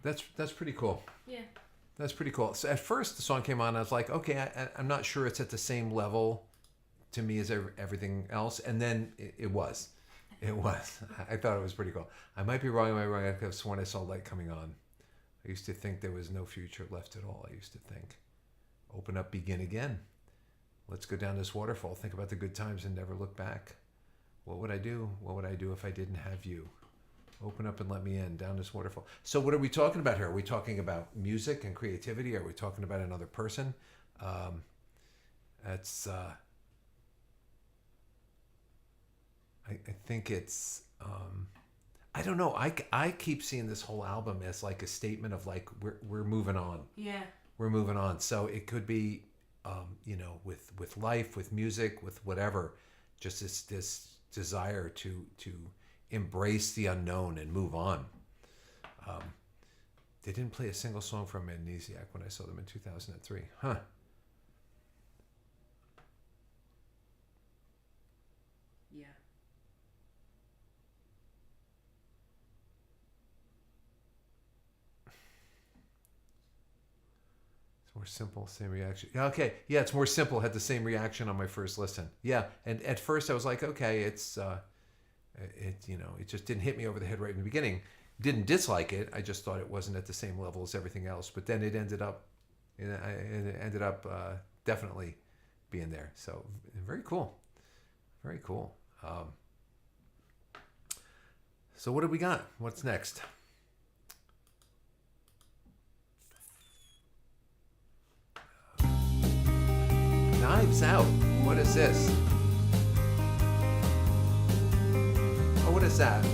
That's pretty cool. Yeah. That's pretty cool. So at first the song came on, I was like, okay, I'm not sure it's at the same level to me as everything else, and then it was. It was. I thought it was pretty cool. I might be wrong. I could have sworn I saw light coming on. I used to think there was no future left at all. I used to think, open up, begin again. Let's go down this waterfall. Think about the good times and never look back. What would I do? What would I do if I didn't have you? Open up and let me in down this waterfall. So what are we talking about here? Are we talking about music and creativity? Are we talking about another person? That's. I think it's. I don't know. I keep seeing this whole album as like a statement of like we're moving on. Yeah. We're moving on. So it could be, with life, with music, with whatever, just this desire to embrace the unknown and move on. They didn't play a single song from Amnesiac when I saw them in 2003. Huh. Yeah. It's more simple, same reaction. Yeah, okay. Yeah, it's more simple. Had the same reaction on my first listen. Yeah, and at first I was like, okay, it's it just didn't hit me over the head right in the beginning. Didn't dislike it. I just thought it wasn't at the same level as everything else. But then it ended up definitely being there. So very cool, very cool. So what do we got? What's next? Knives Out. What is this? Oh, what is that?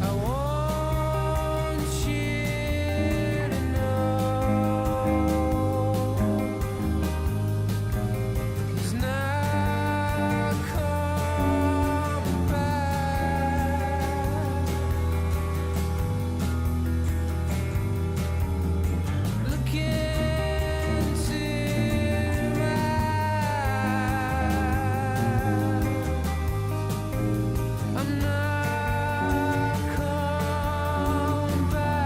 I want you to know it's not coming back. Look into my eyes. I'm not coming back.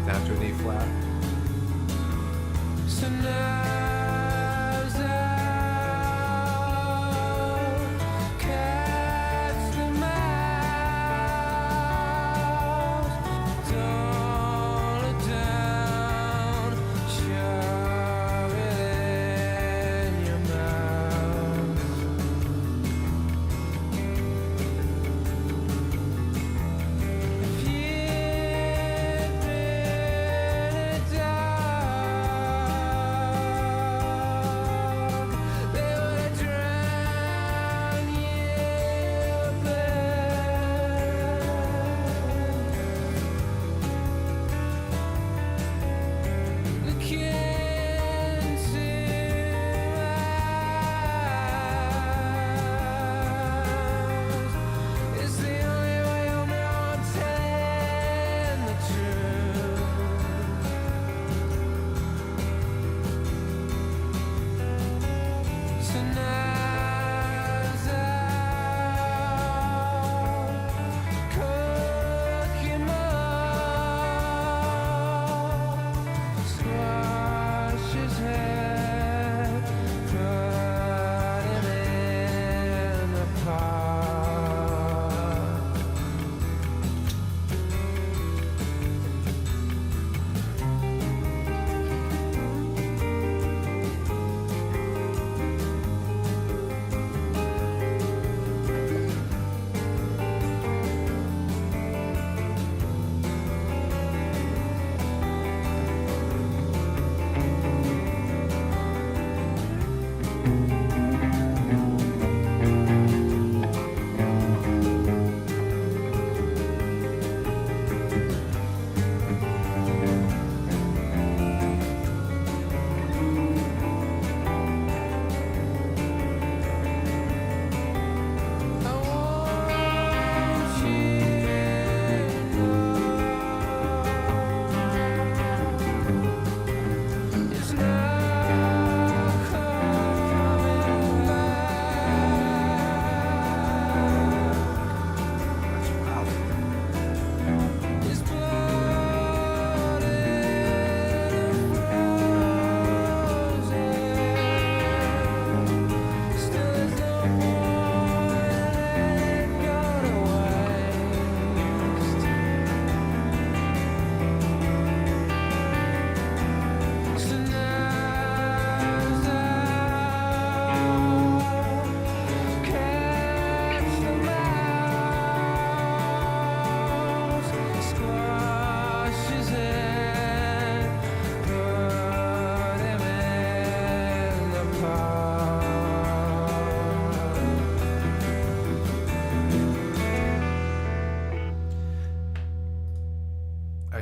Down to an E flat. So knives out, catch the mouse, don't let down, shove it in your mouth. If you'd been a dog, you'd know.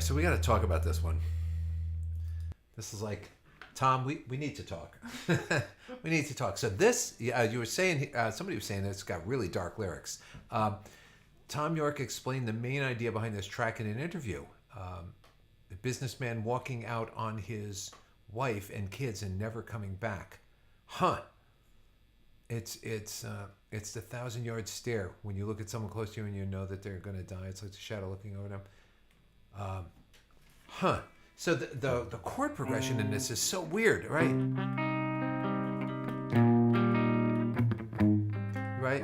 right, so we got to talk about this one. This is like, Tom, we need to talk. We need to talk. So this, you were saying, somebody was saying that it's got really dark lyrics. Tom York explained the main idea behind this track in an interview. The businessman walking out on his wife and kids and never coming back. Huh. It's the 1,000-yard stare. When you look at someone close to you and you know that they're going to die, it's like the shadow looking over them. Huh. So the chord progression in this is so weird, right? Right?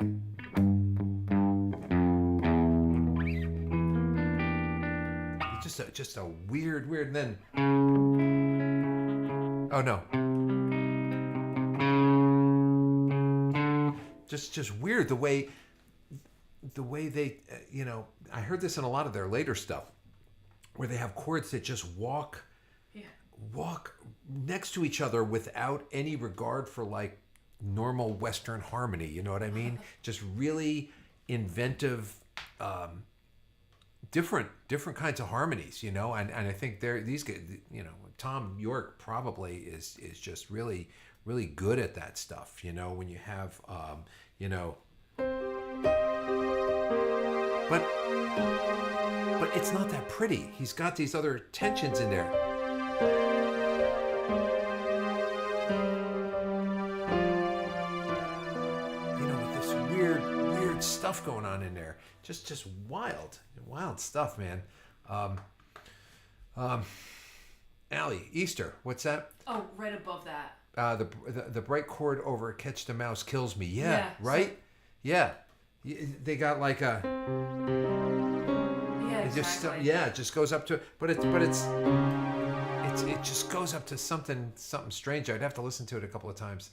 Just a weird, and then, oh no, just weird the way they, I heard this in a lot of their later stuff, where they have chords that just walk next to each other without any regard for like normal Western harmony. You know what I mean? Just really inventive. Different kinds of harmonies, and I think these guys, Tom York probably is just really, really good at that stuff, when you have, but it's not that pretty. He's got these other tensions in there. With this weird stuff going on in there. Just wild stuff, man. Allie, Easter, what's that? Oh, right above that. The bright chord over Catch the Mouse kills me. Yeah, right? So, yeah. They got like a... Yeah, exactly. It just goes up to... But it just goes up to something strange. I'd have to listen to it a couple of times.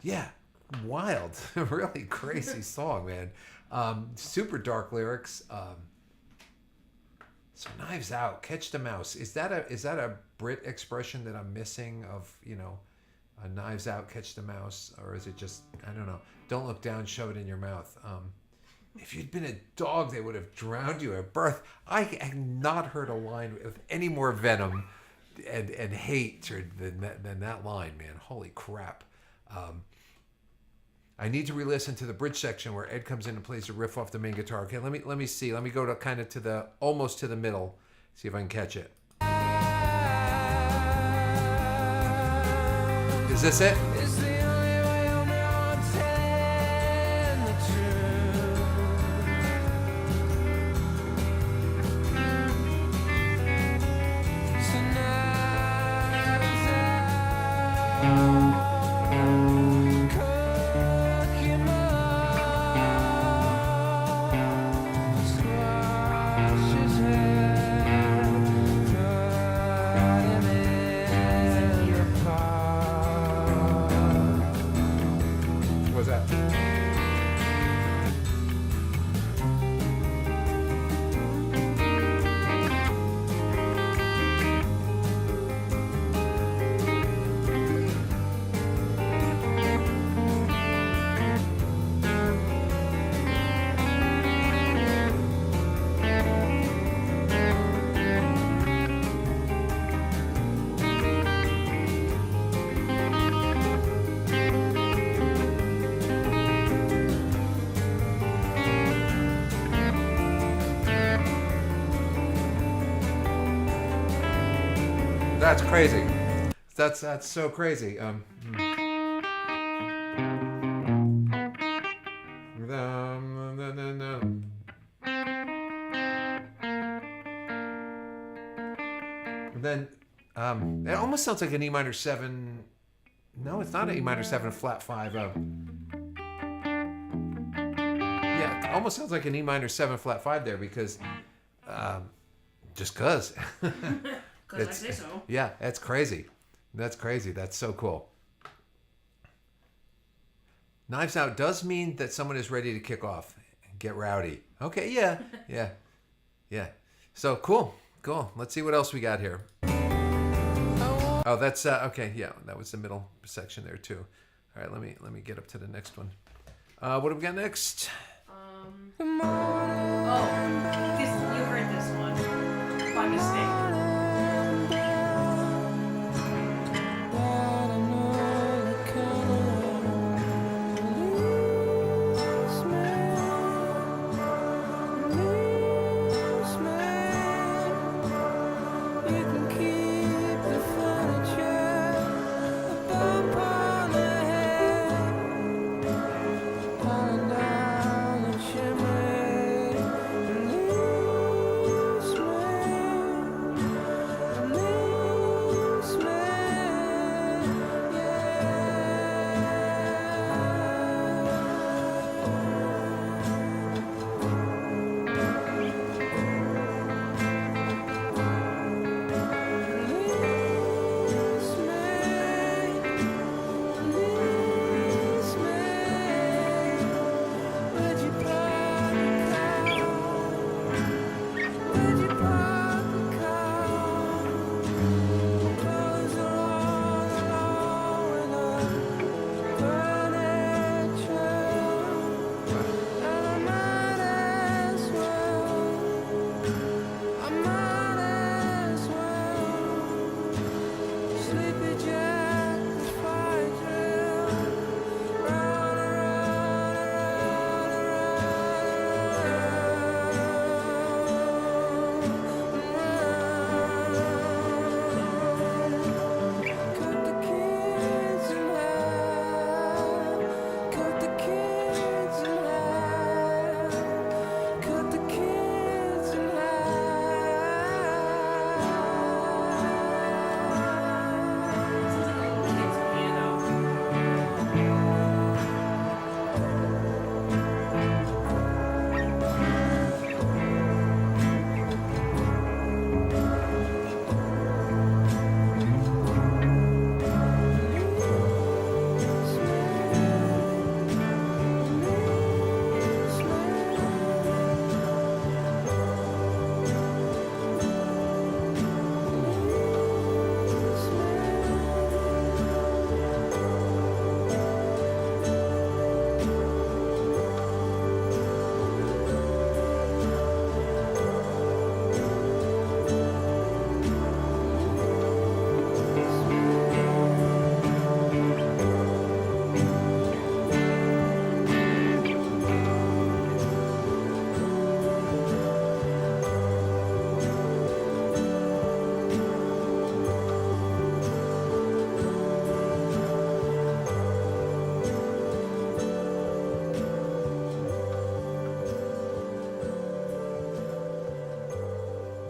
Yeah. Wild, really crazy song, man. Super dark lyrics. So Knives Out, Catch the Mouse. Is that a Brit expression that I'm missing of, a Knives Out, Catch the Mouse, or is it just, I don't know. Don't look down, shove it in your mouth. If you'd been a dog, they would have drowned you at birth. I have not heard a line with any more venom and hate than that line, man. Holy crap. I need to re-listen to the bridge section where Ed comes in and plays a riff off the main guitar. Okay, let me see. Let me go to kind of almost to the middle. See if I can catch it. Is this it? It's the only way I'm not telling the truth. So Knives Out. That's crazy. That's so crazy. Then it almost sounds like an E minor 7. No, it's not an E minor 7 flat 5. Yeah, it almost sounds like an E minor 7 flat 5 there because just cause. Because I say so. Yeah, that's crazy. That's crazy. That's so cool. Knives Out does mean that someone is ready to kick off and get rowdy. Okay, yeah. So cool. Let's see what else we got here. Oh, that's okay. Yeah, that was the middle section there too. All right, let me get up to the next one. What do we got next? Oh, because you heard this one.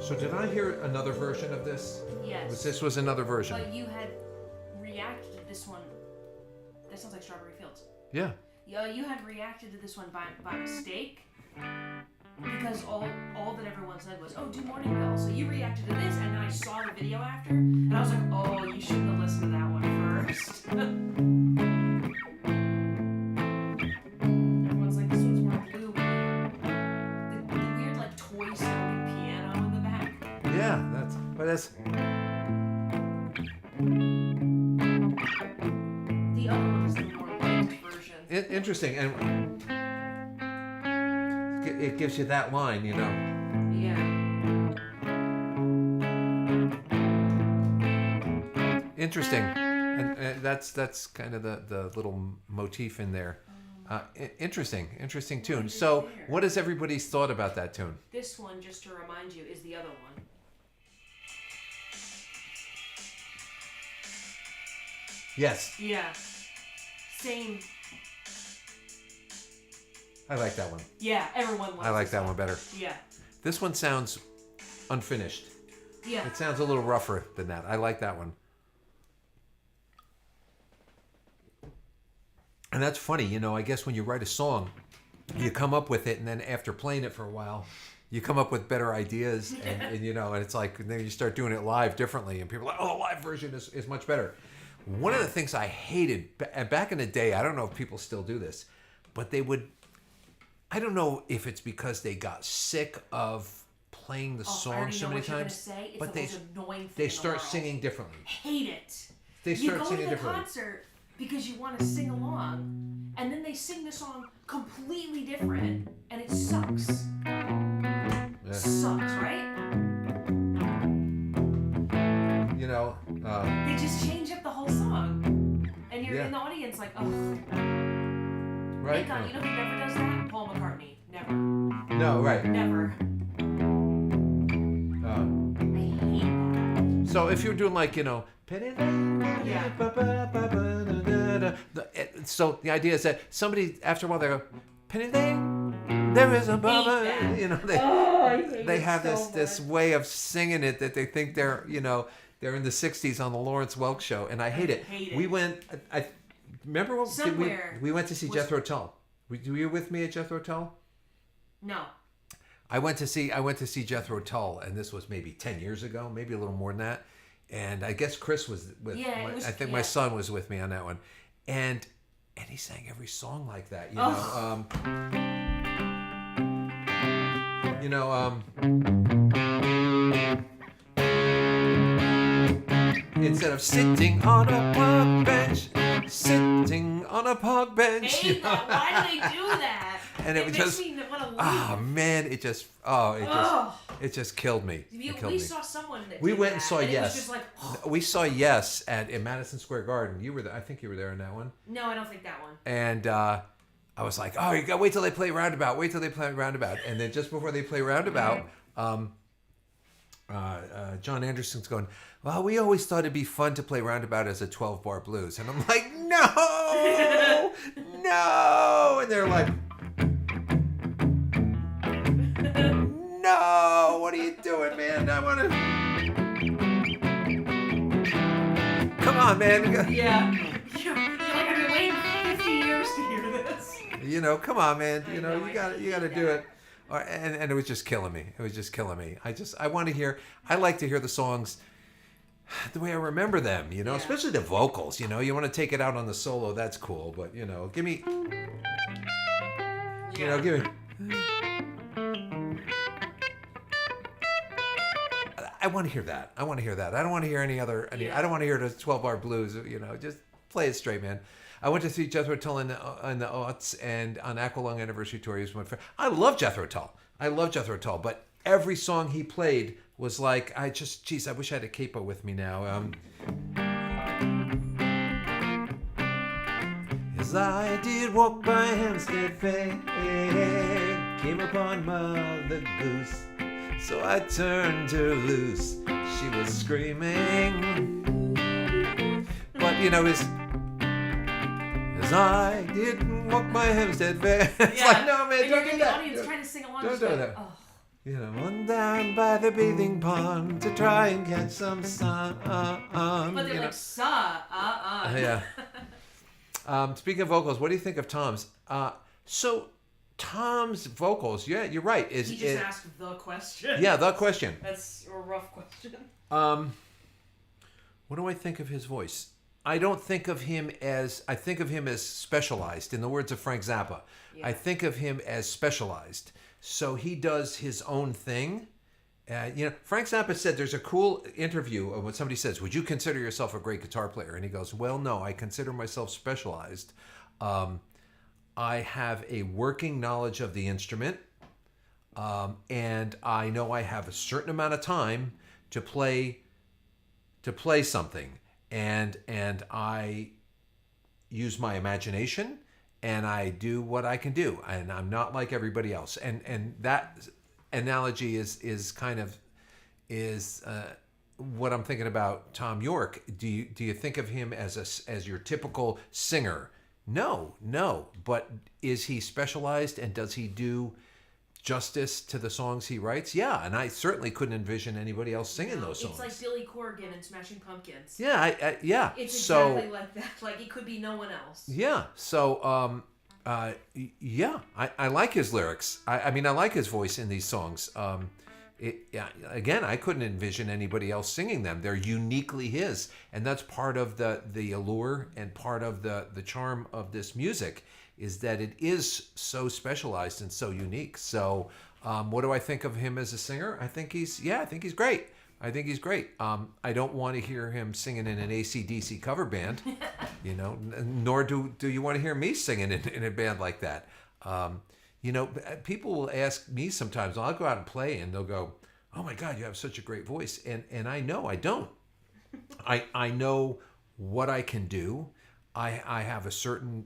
So did I hear another version of this? Yes. This was another version. But you had reacted to this one. That sounds like Strawberry Fields. Yeah. You had reacted to this one by mistake. Because all that everyone said was, oh, do Morning Bell. So you reacted to this, and then I saw the video after, and I was like, oh, you shouldn't have listened to that one first. Everyone's like, this one's more blue. The weird, like, toy-sounding piano in the back. Yeah, that's. The other one is the more light version. Interesting, and it gives you that line, you know. Yeah. Interesting, and that's kind of the little motif in there. Interesting tune. So, what has everybody's thought about that tune? This one, just to remind you, is the other one. Yes, Yeah. Same. I like that one. Yeah, everyone loves I like this that one better. Yeah. This one sounds unfinished. Yeah. It sounds a little rougher than that. I like that one. And that's funny, you know, I guess when you write a song, you come up with it, and then after playing it for a while, you come up with better ideas, and you know, and it's like, and then you start doing it live differently, and people are like, oh, the live version is much better. One of the things I hated, back in the day, I don't know if people still do this, but they would, I don't know if it's because they got sick of playing the song so many times, but they start singing differently. Hate it. They start you go singing to the differently. concert because you want to sing along, and then they sing the song completely different, and it sucks. Yeah. Sucks, right? They just change up the whole song, and you're Yeah. in the audience like, oh. right? Thank God, you know who never does that? Paul McCartney. Never. No, right. Never. I hate So if you're doing like, so the idea is that somebody after a while they go, penny lane, there is a bubble. that. They have this way of singing it that they think they're in the '60s on the Lawrence Welk show, and I hate it. We went. I remember what we went to see Jethro Tull. Were you with me at Jethro Tull? No. I went to see Jethro Tull, and this was maybe 10 years ago, maybe a little more than that. And I guess Chris was with. I think my son was with me on that one, and he sang every song like that. Instead of sitting on a park bench, sitting on a park bench. Hate that. Why do they do that? And it was makes just, me want to leave. oh man, it just killed me. We saw someone that We did went and that, saw and Yes. It was just like, oh. We saw Yes in Madison Square Garden. You were there. I think you were there in that one. No, I don't think that one. And I was like, oh, you got to wait till they play Roundabout. Wait till they play Roundabout. And then just before they play Roundabout, John Anderson's going, well, we always thought it'd be fun to play Roundabout as a 12-bar blues. And I'm like, no, no. And they're like, no, what are you doing, man? I want to... Come on, man. Yeah. You're like, I've been waiting 50 years to hear this. Come on, man. You got to do that. it. And it was just killing me. I want to hear, I like to hear the songs the way I remember them, especially the vocals, you want to take it out on the solo, that's cool, but give me, give me. I want to hear that. I don't want to hear any other, I don't want to hear the 12-bar blues, just play it straight, man. I went to see Jethro Tull in the aughts and on Aqualung Anniversary Tour. He was my friend. I love Jethro Tull. But every song he played was like, I wish I had a capo with me now. As I did walk by Hampstead Fair, came upon Mother Goose, so I turned her loose. She was screaming, but his. As I didn't walk by Hampstead Fair. It's like, no, man, and don't you're do in that. the audience trying to sing along. Don't do that. Oh. On down by the bathing pond to try and catch some sun. But they're like, Yeah. Speaking of vocals, what do you think of Tom's? So Tom's vocals, yeah, you're right. He just asked the question. Yeah, the question. That's a rough question. What do I think of his voice? I think of him as specialized. In the words of Frank Zappa, yeah. I think of him as specialized. So he does his own thing. Frank Zappa said there's a cool interview of when somebody says, "Would you consider yourself a great guitar player?" And he goes, "Well, no, I consider myself specialized. I have a working knowledge of the instrument, and I know I have a certain amount of time to play something." And I use my imagination and I do what I can do, and I'm not like everybody else. And that analogy is kind of what I'm thinking about Tom York. Do you think of him as your typical singer? No. But is he specialized, and does he do justice to the songs he writes? Yeah, and I certainly couldn't envision anybody else singing those songs. It's like Billy Corgan and Smashing Pumpkins. Yeah, yeah. It's exactly like that. Like it could be no one else. Yeah. So, yeah, I like his lyrics. I mean, I like his voice in these songs. Again, I couldn't envision anybody else singing them. They're uniquely his, and that's part of the allure and part of the charm of this music, is that it is so specialized and so unique. So what do I think of him as a singer? I think he's great. I I don't want to hear him singing in an AC/DC cover band, nor do you want to hear me singing in a band like that. People will ask me sometimes, I'll go out and play and they'll go, "Oh my God, you have such a great voice." And I know I don't. I know what I can do. I have a certain,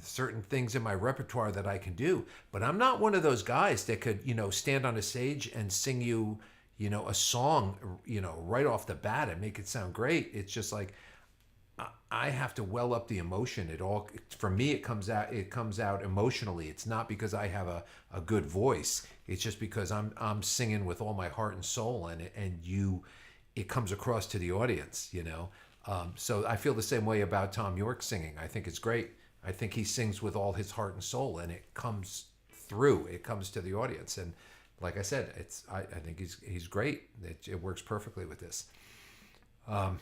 certain things in my repertoire that I can do, but I'm not one of those guys that could, stand on a stage and sing you, a song, right off the bat and make it sound great. It's just like I have to well up the emotion. For me, it comes out emotionally. It's not because I have a good voice. It's just because I'm singing with all my heart and soul, and it comes across to the audience, So I feel the same way about Tom York singing. I think it's great. I think he sings with all his heart and soul, and it comes through. It comes to the audience, and like I said, I think he's great. It works perfectly with this. One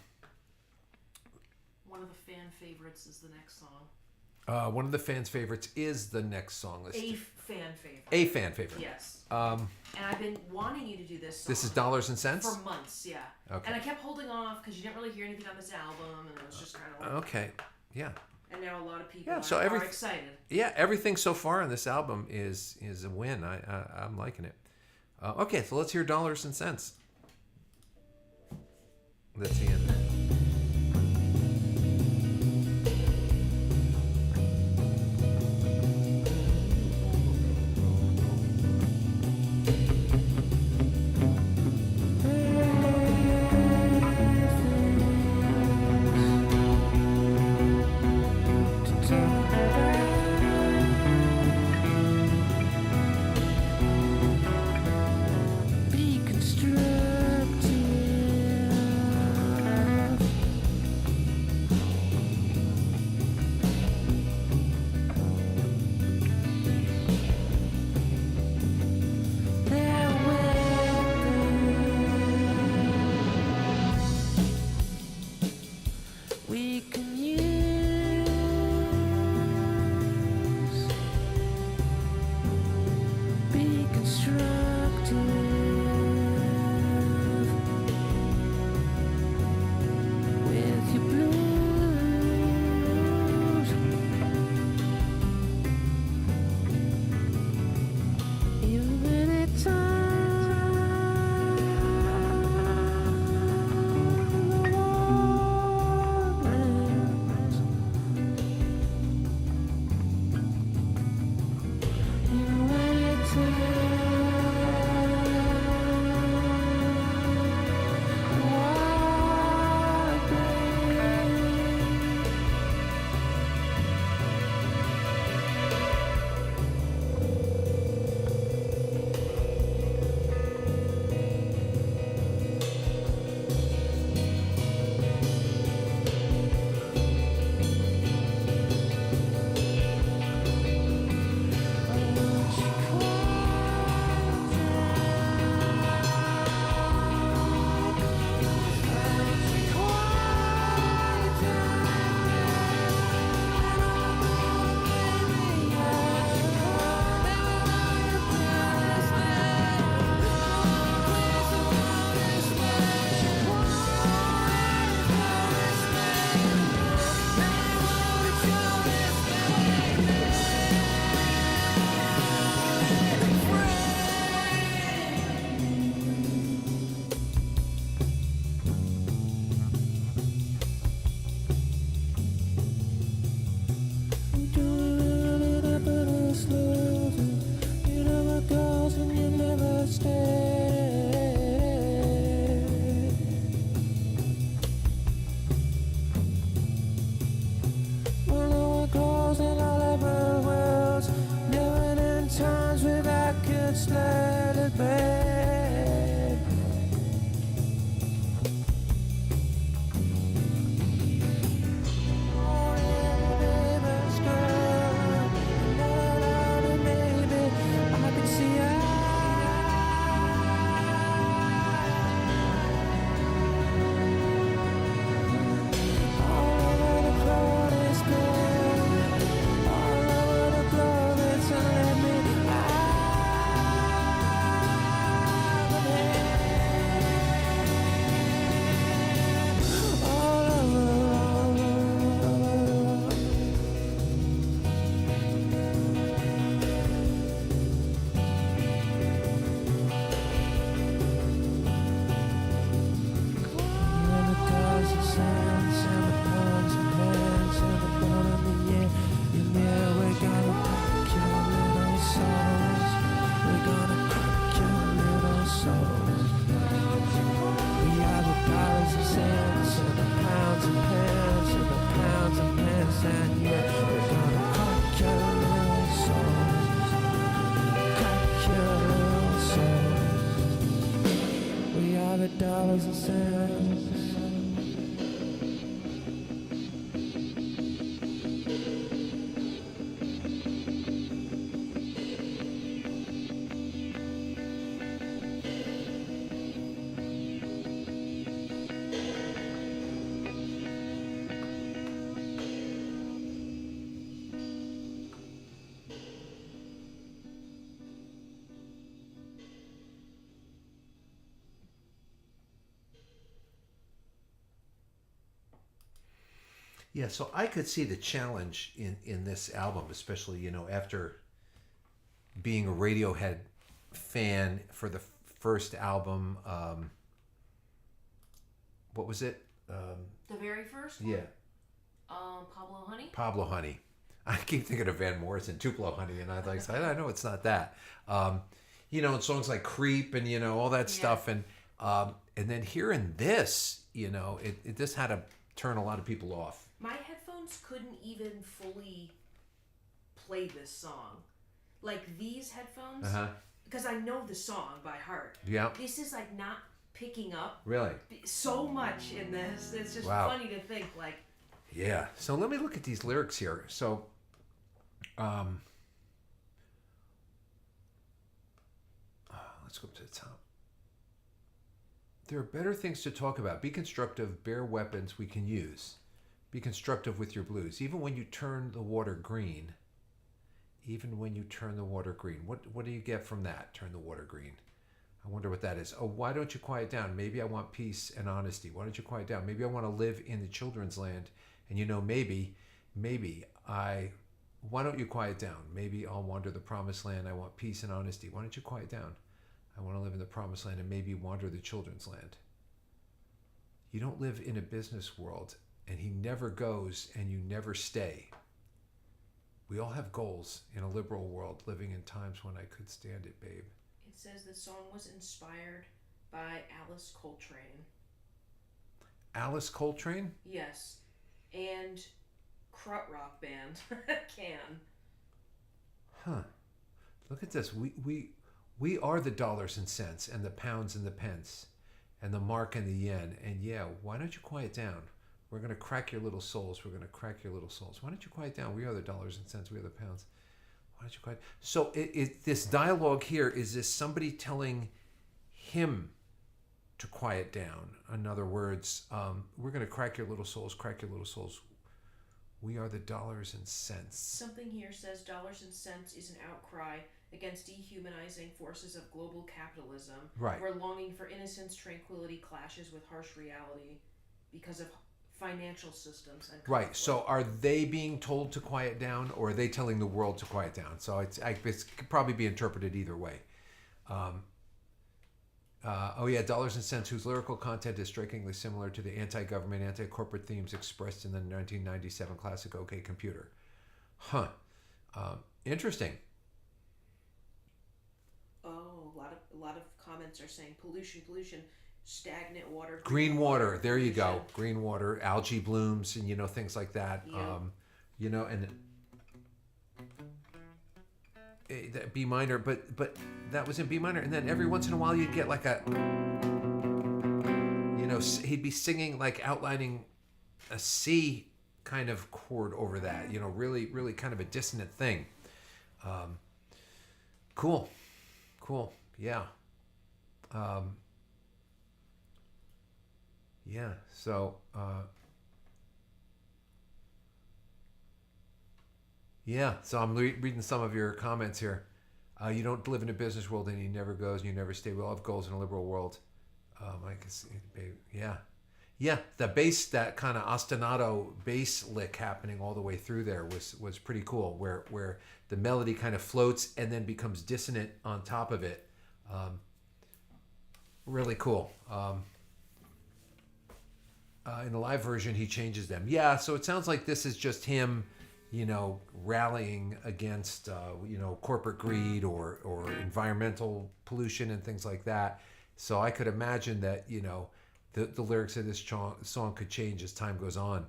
of the fan favorites is the next song. One of the fans' favorites is the next song list. A fan favorite. A fan favorite. Yes. And I've been wanting you to do this song. This is Dollars and Cents? For months, yeah. Okay. And I kept holding off because you didn't really hear anything on this album, and it was just kind of like... Okay, yeah. And now a lot of people are excited. Yeah, everything so far on this album is a win. I'm liking it. Okay, so let's hear Dollars and Cents. Let's see in there. stars and sands. Yeah, so I could see the challenge in this album, especially, after being a Radiohead fan for the first album. What was it? The very first one? Yeah, Pablo Honey? Pablo Honey. I keep thinking of Van Morrison, Tupelo Honey, and I know it's not that. And songs like Creep and, all that stuff. And then hearing this, this had to turn a lot of people off. My headphones couldn't even fully play this song. Like these headphones, because I know the song by heart. Yeah. This is like not picking up Really? so much in this. It's just Wow. funny to think like. Yeah. So let me look at these lyrics here. So, let's go up to the top. There are better things to talk about. Be constructive. Bear weapons we can use. Be constructive with your blues. Even when you turn the water green. Even when you turn the water green. What do you get from that? Turn the water green. I wonder what that is. Oh, why don't you quiet down? Maybe I want peace and honesty. Why don't you quiet down? Maybe I want to live in the children's land. And why don't you quiet down? Maybe I'll wander the promised land. I want peace and honesty. Why don't you quiet down? I want to live in the promised land and maybe wander the children's land. You don't live in a business world, and he never goes and you never stay. We all have goals in a liberal world, living in times when I could stand it, babe. It says the song was inspired by Alice Coltrane. Alice Coltrane? Yes. And Krut Rock band, Can. Huh. Look at this. We are the dollars and cents and the pounds and the pence and the mark and the yen. And yeah, why don't you quiet down? We're going to crack your little souls. We're going to crack your little souls. Why don't you quiet down? We are the dollars and cents. We are the pounds. Why don't you quiet? So this dialogue here, is this somebody telling him to quiet down? In other words, we're going to crack your little souls, crack your little souls. We are the dollars and cents. Something here says dollars and cents is an outcry against dehumanizing forces of global capitalism. Right. Where longing for innocence, tranquility clashes with harsh reality because of financial systems and conflict. Right. So are they being told to quiet down, or are they telling the world to quiet down? So it could probably be interpreted either way. Dollars and Cents, whose lyrical content is strikingly similar to the anti-government, anti-corporate themes expressed in the 1997 classic OK Computer. Huh. Interesting. Oh, a lot of comments are saying pollution, stagnant water, Green water. There you go. Green water, algae blooms, and things like that. Yeah. And B minor, but that was in B minor, and then every once in a while you'd get like a, he'd be singing, like outlining a C kind of chord over that, really, really kind of a dissonant thing. Cool, yeah. So so I'm reading some of your comments here. You don't live in a business world, and he never goes and you never stay. We all have goals in a liberal world. I can see, yeah. The bass, that kind of ostinato bass lick happening all the way through there was pretty cool. Where the melody kind of floats and then becomes dissonant on top of it. Really cool. In the live version, he changes them. Yeah, so it sounds like this is just him, rallying against, corporate greed or environmental pollution and things like that. So I could imagine that, the lyrics of this song could change as time goes on.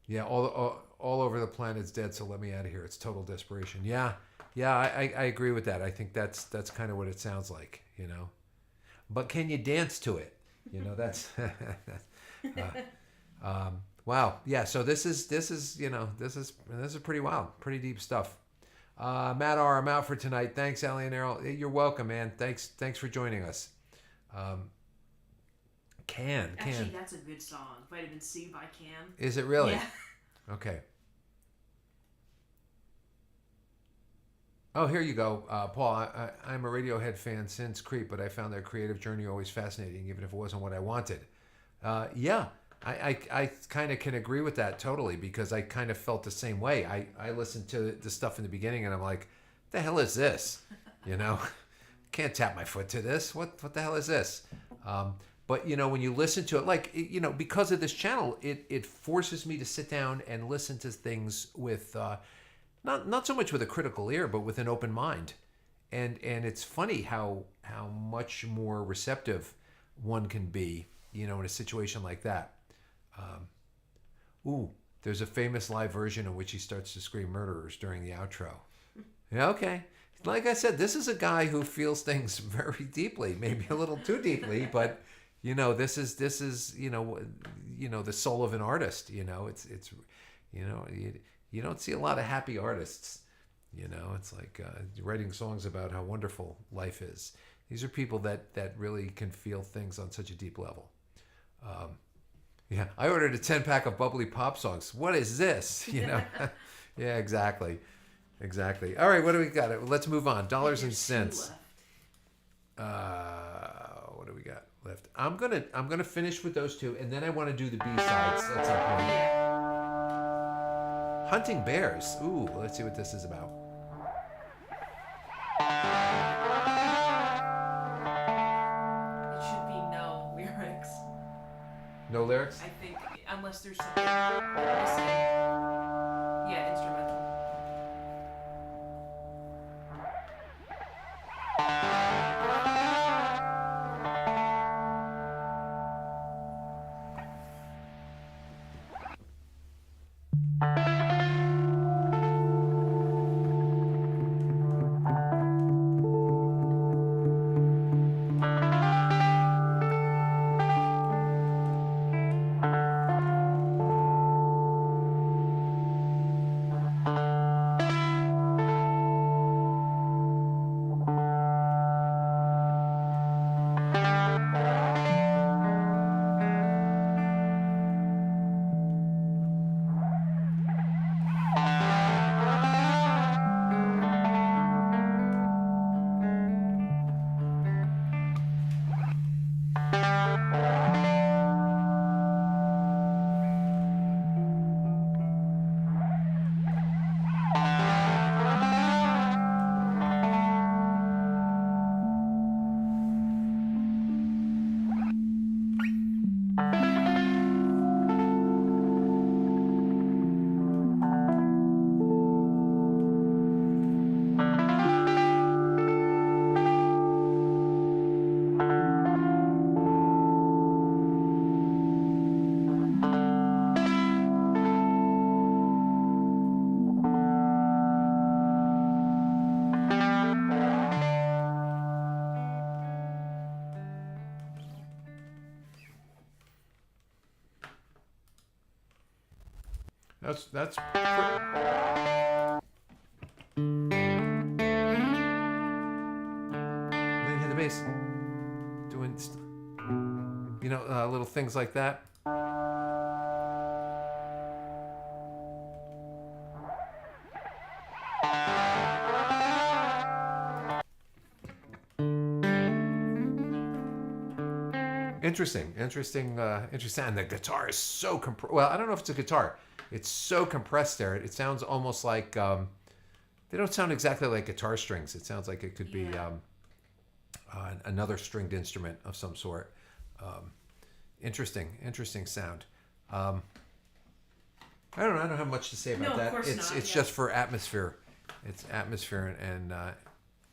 All over the planet's dead, so let me out of here. It's total desperation. Yeah, I agree with that. I think that's kind of what it sounds like, but can you dance to it? You know, that's wow. Yeah. So this is pretty wild, pretty deep stuff. Matt R, I'm out for tonight. Thanks, Allie and Errol. You're welcome, man. Thanks for joining us. Actually, that's a good song. Vitamin C by Can. Is it really? Yeah. Okay. Oh, here you go, Paul. I'm a Radiohead fan since Creep, but I found their creative journey always fascinating, even if it wasn't what I wanted. Yeah, I kind of can agree with that totally, because I kind of felt the same way. I listened to the stuff in the beginning and I'm like, the hell is this? You know, can't tap my foot to this. What the hell is this? But, you know, when you listen to it, like, you know, because of this channel, it forces me to sit down and listen to things with, not so much with a critical ear, but with an open mind. And it's funny how much more receptive one can be, you know, in a situation like that. There's a famous live version in which he starts to scream murderers during the outro. Yeah, okay. Like I said, this is a guy who feels things very deeply, maybe a little too deeply, but you know, this is you know the soul of an artist. You know, it's you know, you don't see a lot of happy artists. You know, it's like writing songs about how wonderful life is. These are people that really can feel things on such a deep level. Yeah, I ordered a 10-pack of bubbly pop songs. What is this? You know, yeah, exactly. All right, what do we got? Let's move on. Dollars and cents. What do we got left? I'm gonna finish with those two, and then I want to do the B-sides at some point. Hunting bears. Ooh, let's see what this is about. It should be no lyrics. No lyrics? I think, unless there's something missing. Yeah, instrumental. That's then hit the bass, doing you know, little things like that. Interesting. And the guitar is so well, I don't know if it's a guitar. It's so compressed there. It sounds almost like they don't sound exactly like guitar strings. It sounds like it could be another stringed instrument of some sort. Interesting sound. I don't have much to say about No, that. of course It's not, just for atmosphere. It's atmosphere and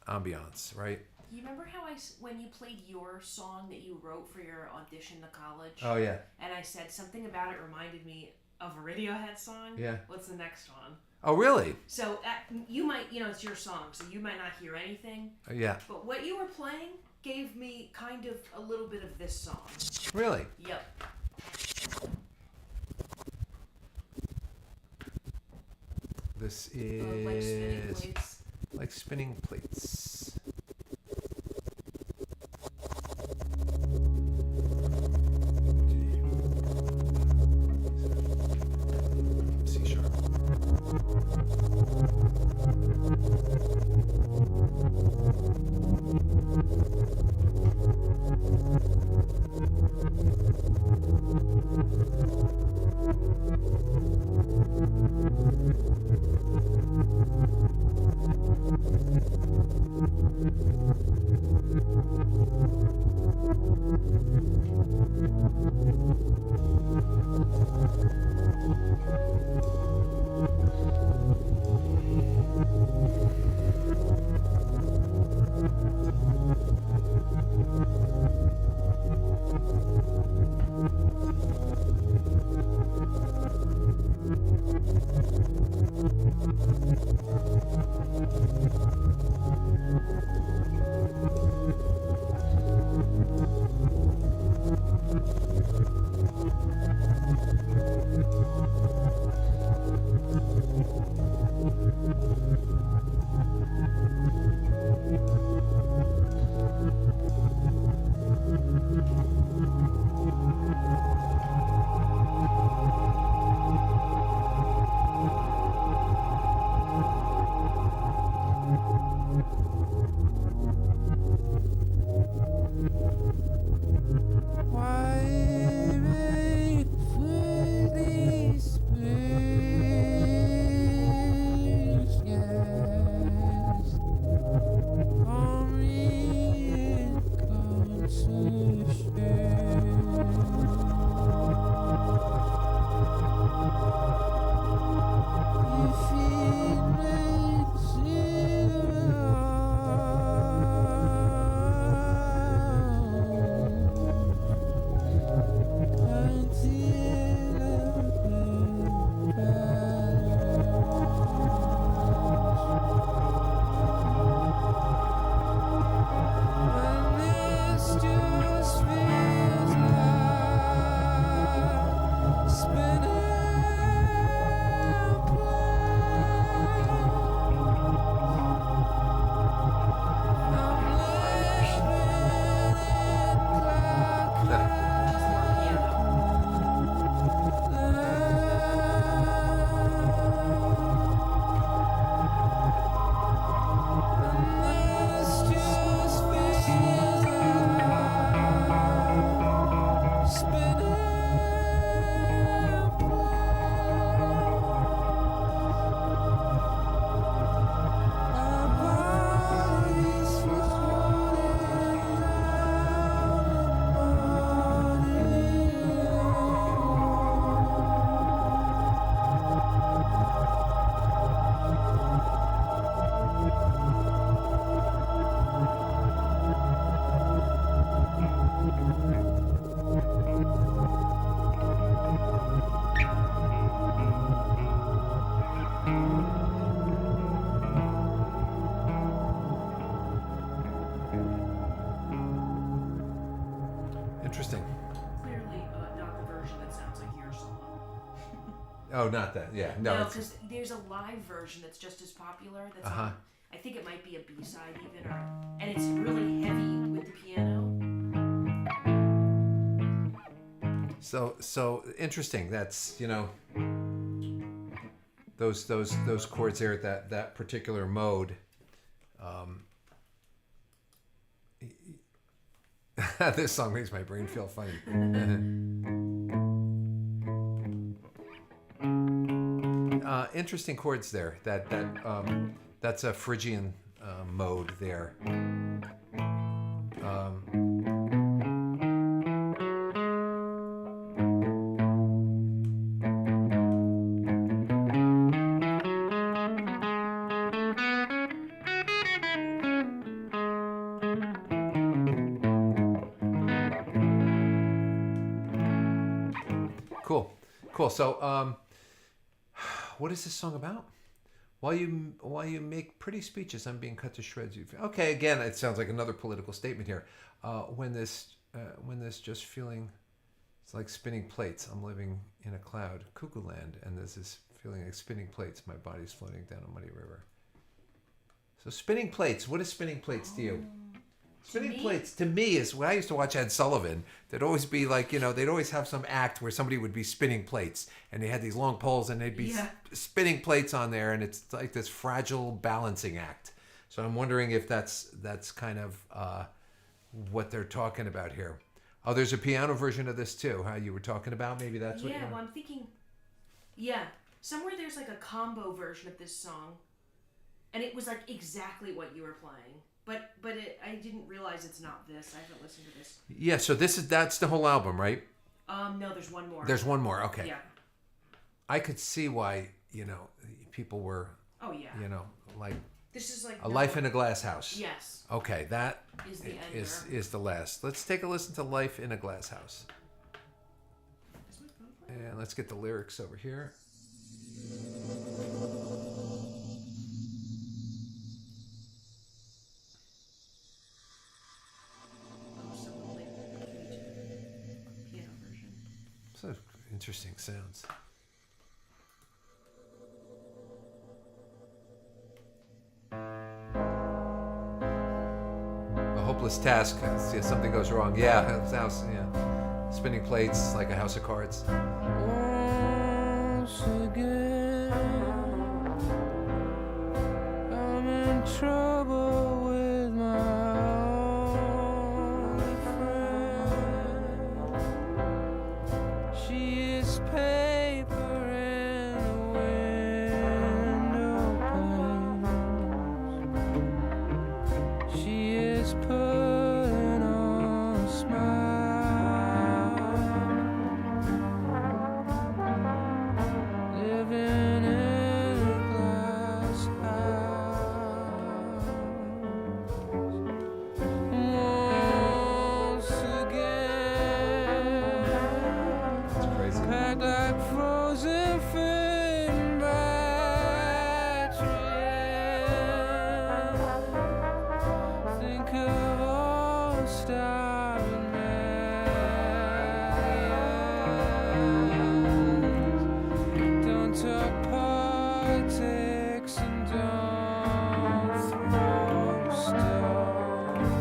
ambiance, right? You remember how when you played your song that you wrote for your audition to college? Oh yeah. And I said something about it reminded me of a Radiohead song. Yeah. What's the next one? Oh really? So you might, it's your song, so you might not hear anything. Yeah. But what you were playing gave me kind of a little bit of this song. Really? Yep. This Like spinning is plates. like spinning plates. C sharp. Interesting. Clearly not the version that sounds like your song. Oh, not that. Yeah, no. No, it's- because there's a live version that's just as popular. That's Uh-huh. on, I think it might be a B-side even, and it's really heavy with the piano. So interesting. That's those chords there at that particular mode. This song makes my brain feel funny. Interesting chords there. That's a Phrygian mode there. Cool. So, what is this song about? While you make pretty speeches, I'm being cut to shreds. Okay, again, it sounds like another political statement here. When this just feeling, it's like spinning plates. I'm living in a cloud, cuckoo land, and there's this feeling like spinning plates. My body's floating down a muddy river. So spinning plates. What is spinning plates to you? Spinning plates to me is when I used to watch Ed Sullivan. There'd always be like, they'd always have some act where somebody would be spinning plates, and they had these long poles, and they'd be spinning plates on there, and it's like this fragile balancing act. So I'm wondering if that's kind of what they're talking about here. Oh, there's a piano version of this too. How you were talking about? Maybe that's what. Yeah, well, I'm thinking. Yeah, somewhere there's like a combo version of this song, and it was like exactly what you were playing. But I didn't realize it's not this. I haven't listened to this. Yeah, so that's the whole album, right? No, there's one more. There's one more. Okay. Yeah. I could see why people were. Oh yeah. Like. This is like A Life in a Glass House. Yes. Okay, that is the end. Is the last. Let's take a listen to Life in a Glass House. And let's get the lyrics over here. So interesting sounds. A hopeless task. See if something goes wrong. Yeah, house. Yeah, spinning plates like a house of cards. Once again, I'm in trouble with my only friend. She is paper in the window panes. She is putting on a smile. Living in a glass house. Once again, It's crazy. packed like frozen food and batteries. Think of all the starving millions. Don't talk politics and don't throw stones.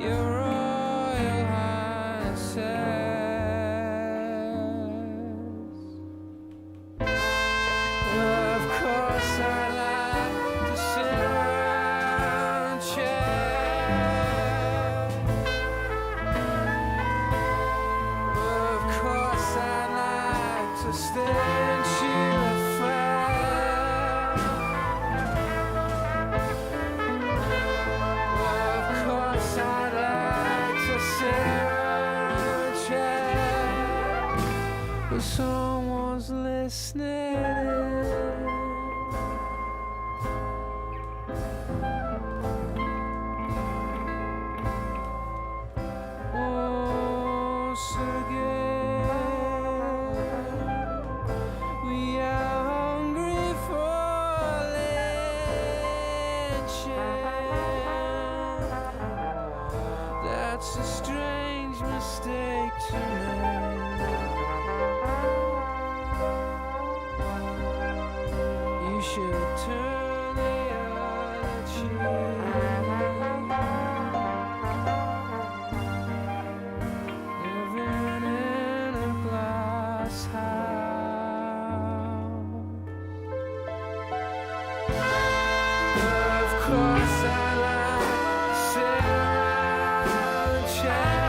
Your Royal Highnesses. Well, of course I like to sit around and chat. Well, of course I like to stare and chew a fat. Well, of course I like to sit around and chat. But someone's listening. Once again, we are hungry for lynching. That's a strange mistake to make. You should turn the other cheek. Living in a glass house. Of course I like to sit around and chat.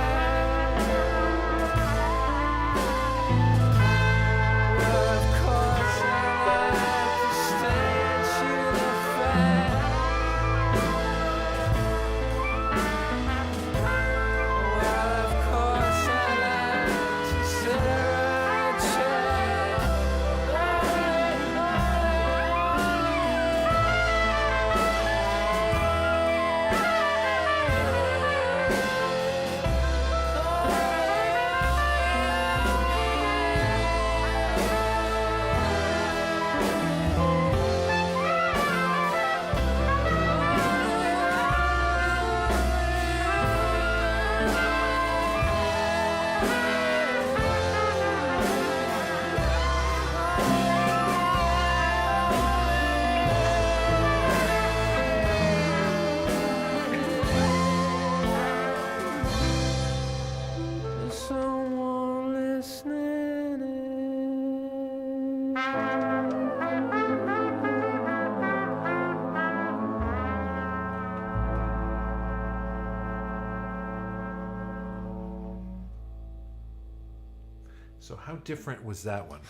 So how different was that one?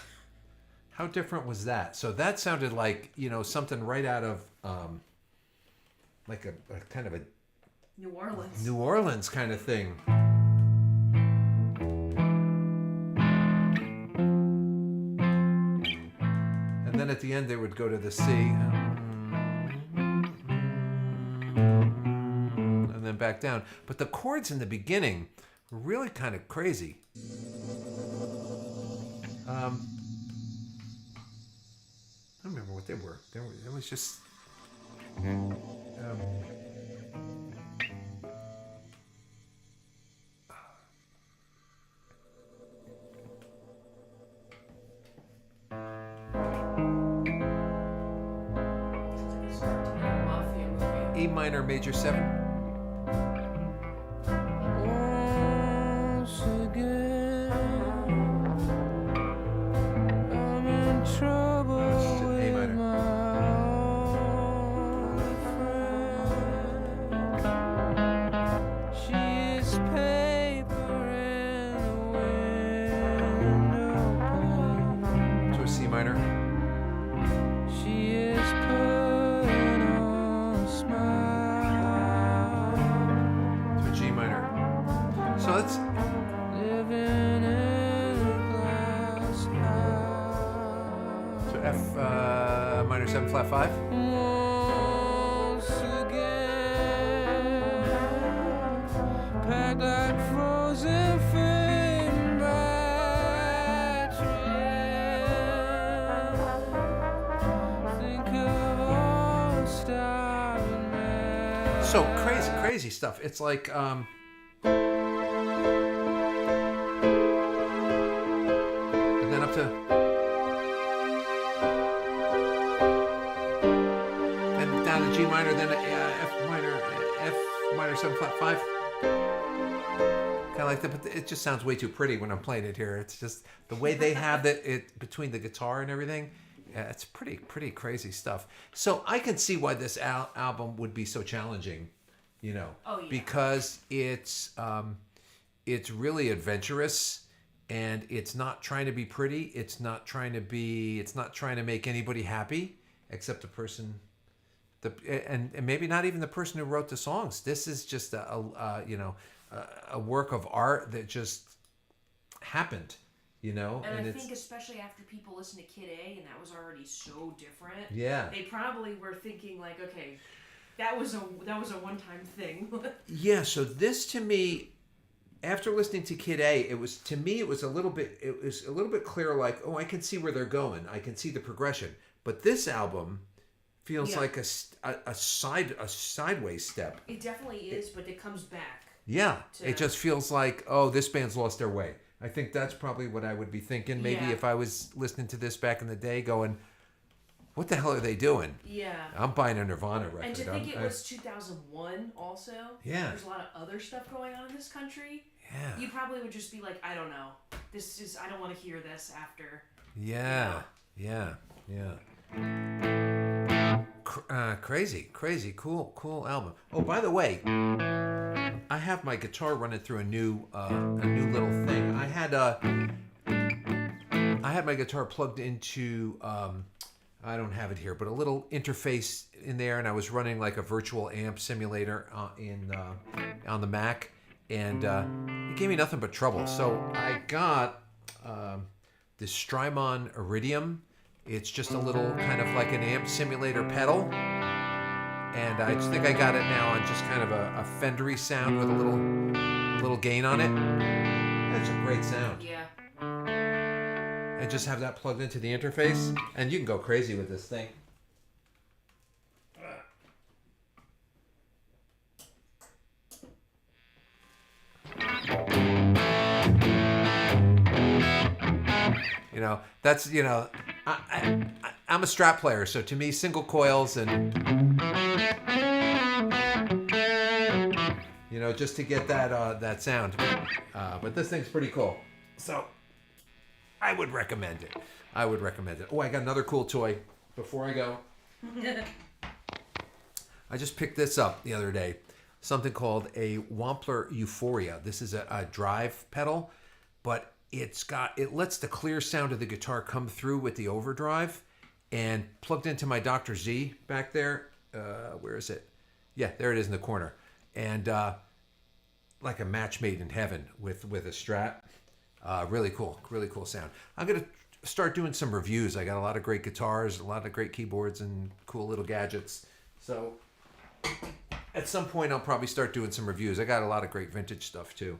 How different was that? So that sounded like, something right out of like a kind of a New Orleans. New Orleans kind of thing. And then at the end they would go to the C. And then back down. But the chords in the beginning were really kind of crazy. I don't remember what they were. It was just... Mafia movie. E minor major 7. Once again, I'm in trouble That's A with minor. my old friend. She is paper in the window pane. To a C minor. She is putting on a smile. To a G minor. So that's Living in a glass house. to F minor 7 flat 5. Once again, packed like frozen fame batteries. Think of all the starving men. So crazy stuff. It's like and then up to then down to G minor, then F minor 7 flat 5. Kind of like that, but it just sounds way too pretty when I'm playing it here. It's just the way they have it between the guitar and everything. Yeah, it's pretty crazy stuff. So I can see why this album would be so challenging, Oh, yeah. because it's really adventurous, and it's not trying to be pretty. It's not trying to make anybody happy except the person, and maybe not even the person who wrote the songs. This is just a work of art that just happened. And I it's, think especially after people listen to Kid A, and that was already so different. Yeah. They probably were thinking like, okay, that was a one-time thing. Yeah, so this to me, after listening to Kid A, it was a little bit clearer. Like, oh, I can see where they're going. I can see the progression. But this album feels like a sideways step. It definitely is, but it comes back. Yeah, it just feels like, oh, this band's lost their way. I think that's probably what I would be thinking. Maybe if I was listening to this back in the day, going, what the hell are they doing? Yeah. I'm buying a Nirvana record. And to think it was 2001 also. Yeah. There's a lot of other stuff going on in this country. Yeah. You probably would just be like, I don't know. I don't want to hear this after. Yeah. Crazy, cool album. Oh, by the way, I have my guitar running through a new little thing. I had my guitar plugged into I don't have it here, but a little interface in there, and I was running like a virtual amp simulator on the Mac, and it gave me nothing but trouble. So I got this Strymon Iridium. It's just a little kind of like an amp simulator pedal, and I just think I got it now on just kind of a Fendery sound with a little gain on it. That's a great sound. Yeah. And just have that plugged into the interface, and you can go crazy with this thing. That's I'm a Strat player, so to me, single coils and just to get that sound. But this thing's pretty cool, so I would recommend it. Oh, I got another cool toy before I go. I just picked this up the other day. Something called a Wampler Euphoria. This is a drive pedal, but it lets the clear sound of the guitar come through with the overdrive, and plugged into my Dr. Z back there. Where is it? Yeah, there it is in the corner. And like a match made in heaven with a Strat. Really cool sound. I'm gonna start doing some reviews. I got a lot of great guitars, a lot of great keyboards, and cool little gadgets. So at some point, I'll probably start doing some reviews. I got a lot of great vintage stuff too.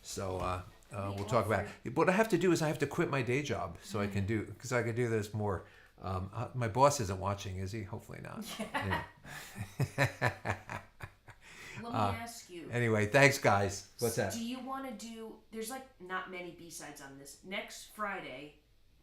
So we'll talk about it. What I have to do is I have to quit my day job so I can do this more. My boss isn't watching, is he? Hopefully not. Yeah. Let me ask you. Anyway, thanks, guys. What's that? Do you want to do? There's like not many B-sides on this. Next Friday,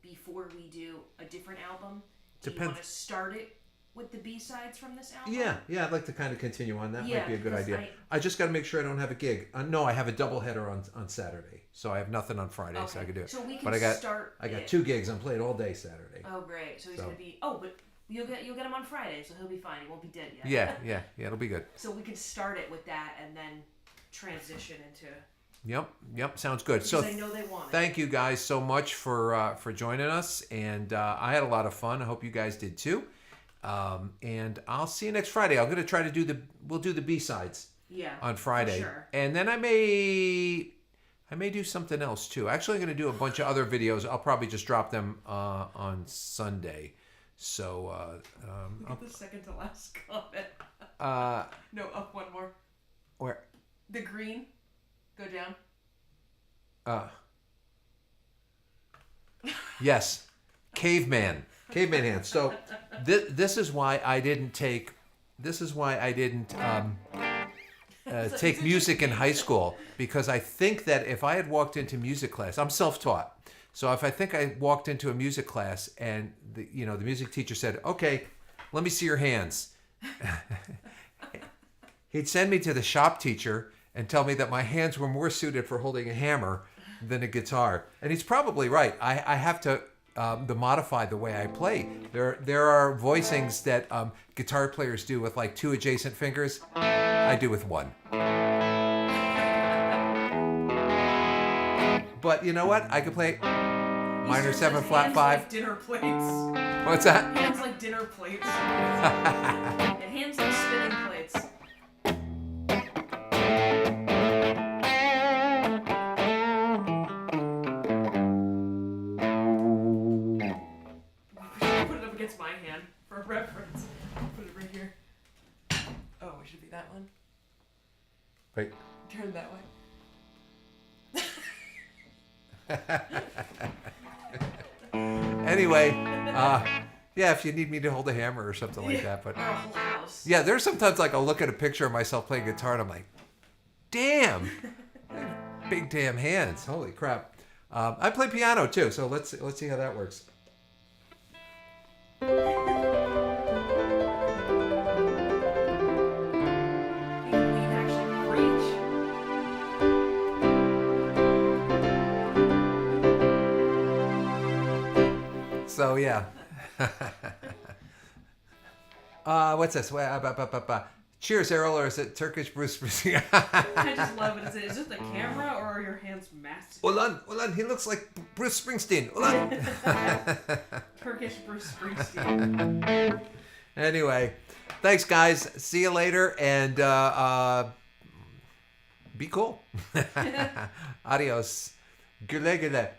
before we do a different album, do you want to start it with the B-sides from this album? Yeah, I'd like to kind of continue on. That might be a good 'cause idea. I just got to make sure I don't have a gig. No, I have a doubleheader on Saturday, so I have nothing on Friday, so I could do it. So we can but start. I got 2 gigs. I'm playing all day Saturday. Oh, great! So he's gonna be. Oh, but you'll get him on Friday, so he'll be fine. He won't be dead yet. Yeah, it'll be good. So we can start it with that, and then transition into. Yep, sounds good. Because So I know they want it. thank you guys so much for joining us, and I had a lot of fun. I hope you guys did too. And I'll see you next Friday. I'm gonna try to we'll do the B-sides. Yeah. On Friday, For sure. and then I may do something else too. Actually, I'm gonna do a bunch of other videos. I'll probably just drop them on Sunday. So Look at the second to last comment. No, up one more. Where? The green. Go down. Yes, caveman hands. So this is why I didn't take. This is why I didn't take music in high school, because I think that if I had walked into music class, I'm self-taught. So if I walked into a music class and the music teacher said, "Okay, let me see your hands," he'd send me to the shop teacher and tell me that my hands were more suited for holding a hammer than a guitar. And he's probably right. I have to modify the way I play. There are voicings that guitar players do with like 2 adjacent fingers. I do with 1. But you know what? I can play minor 7 flat 5. Like dinner plates. What's that? Hands like dinner plates. And hands like spinning plates. Put it up against my hand for reference. Put it right here. Oh, it should be that one. Wait. Turn that way. Anyway, yeah, if you need me to hold a hammer or something like that, but Or a whole house. yeah, there's sometimes like I'll look at a picture of myself playing guitar and I'm like, damn, big damn hands, holy crap. I play piano too, so let's see how that works. You can actually reach. So yeah. What's this? Cheers, Erol, or is it Turkish Bruce Springsteen? I just love it. Is it the camera or are your hands massive? Ulan, he looks like Bruce Springsteen. Ulan. Turkish Bruce Springsteen. Anyway, thanks guys. See you later, and be cool. Adios. Güle güle.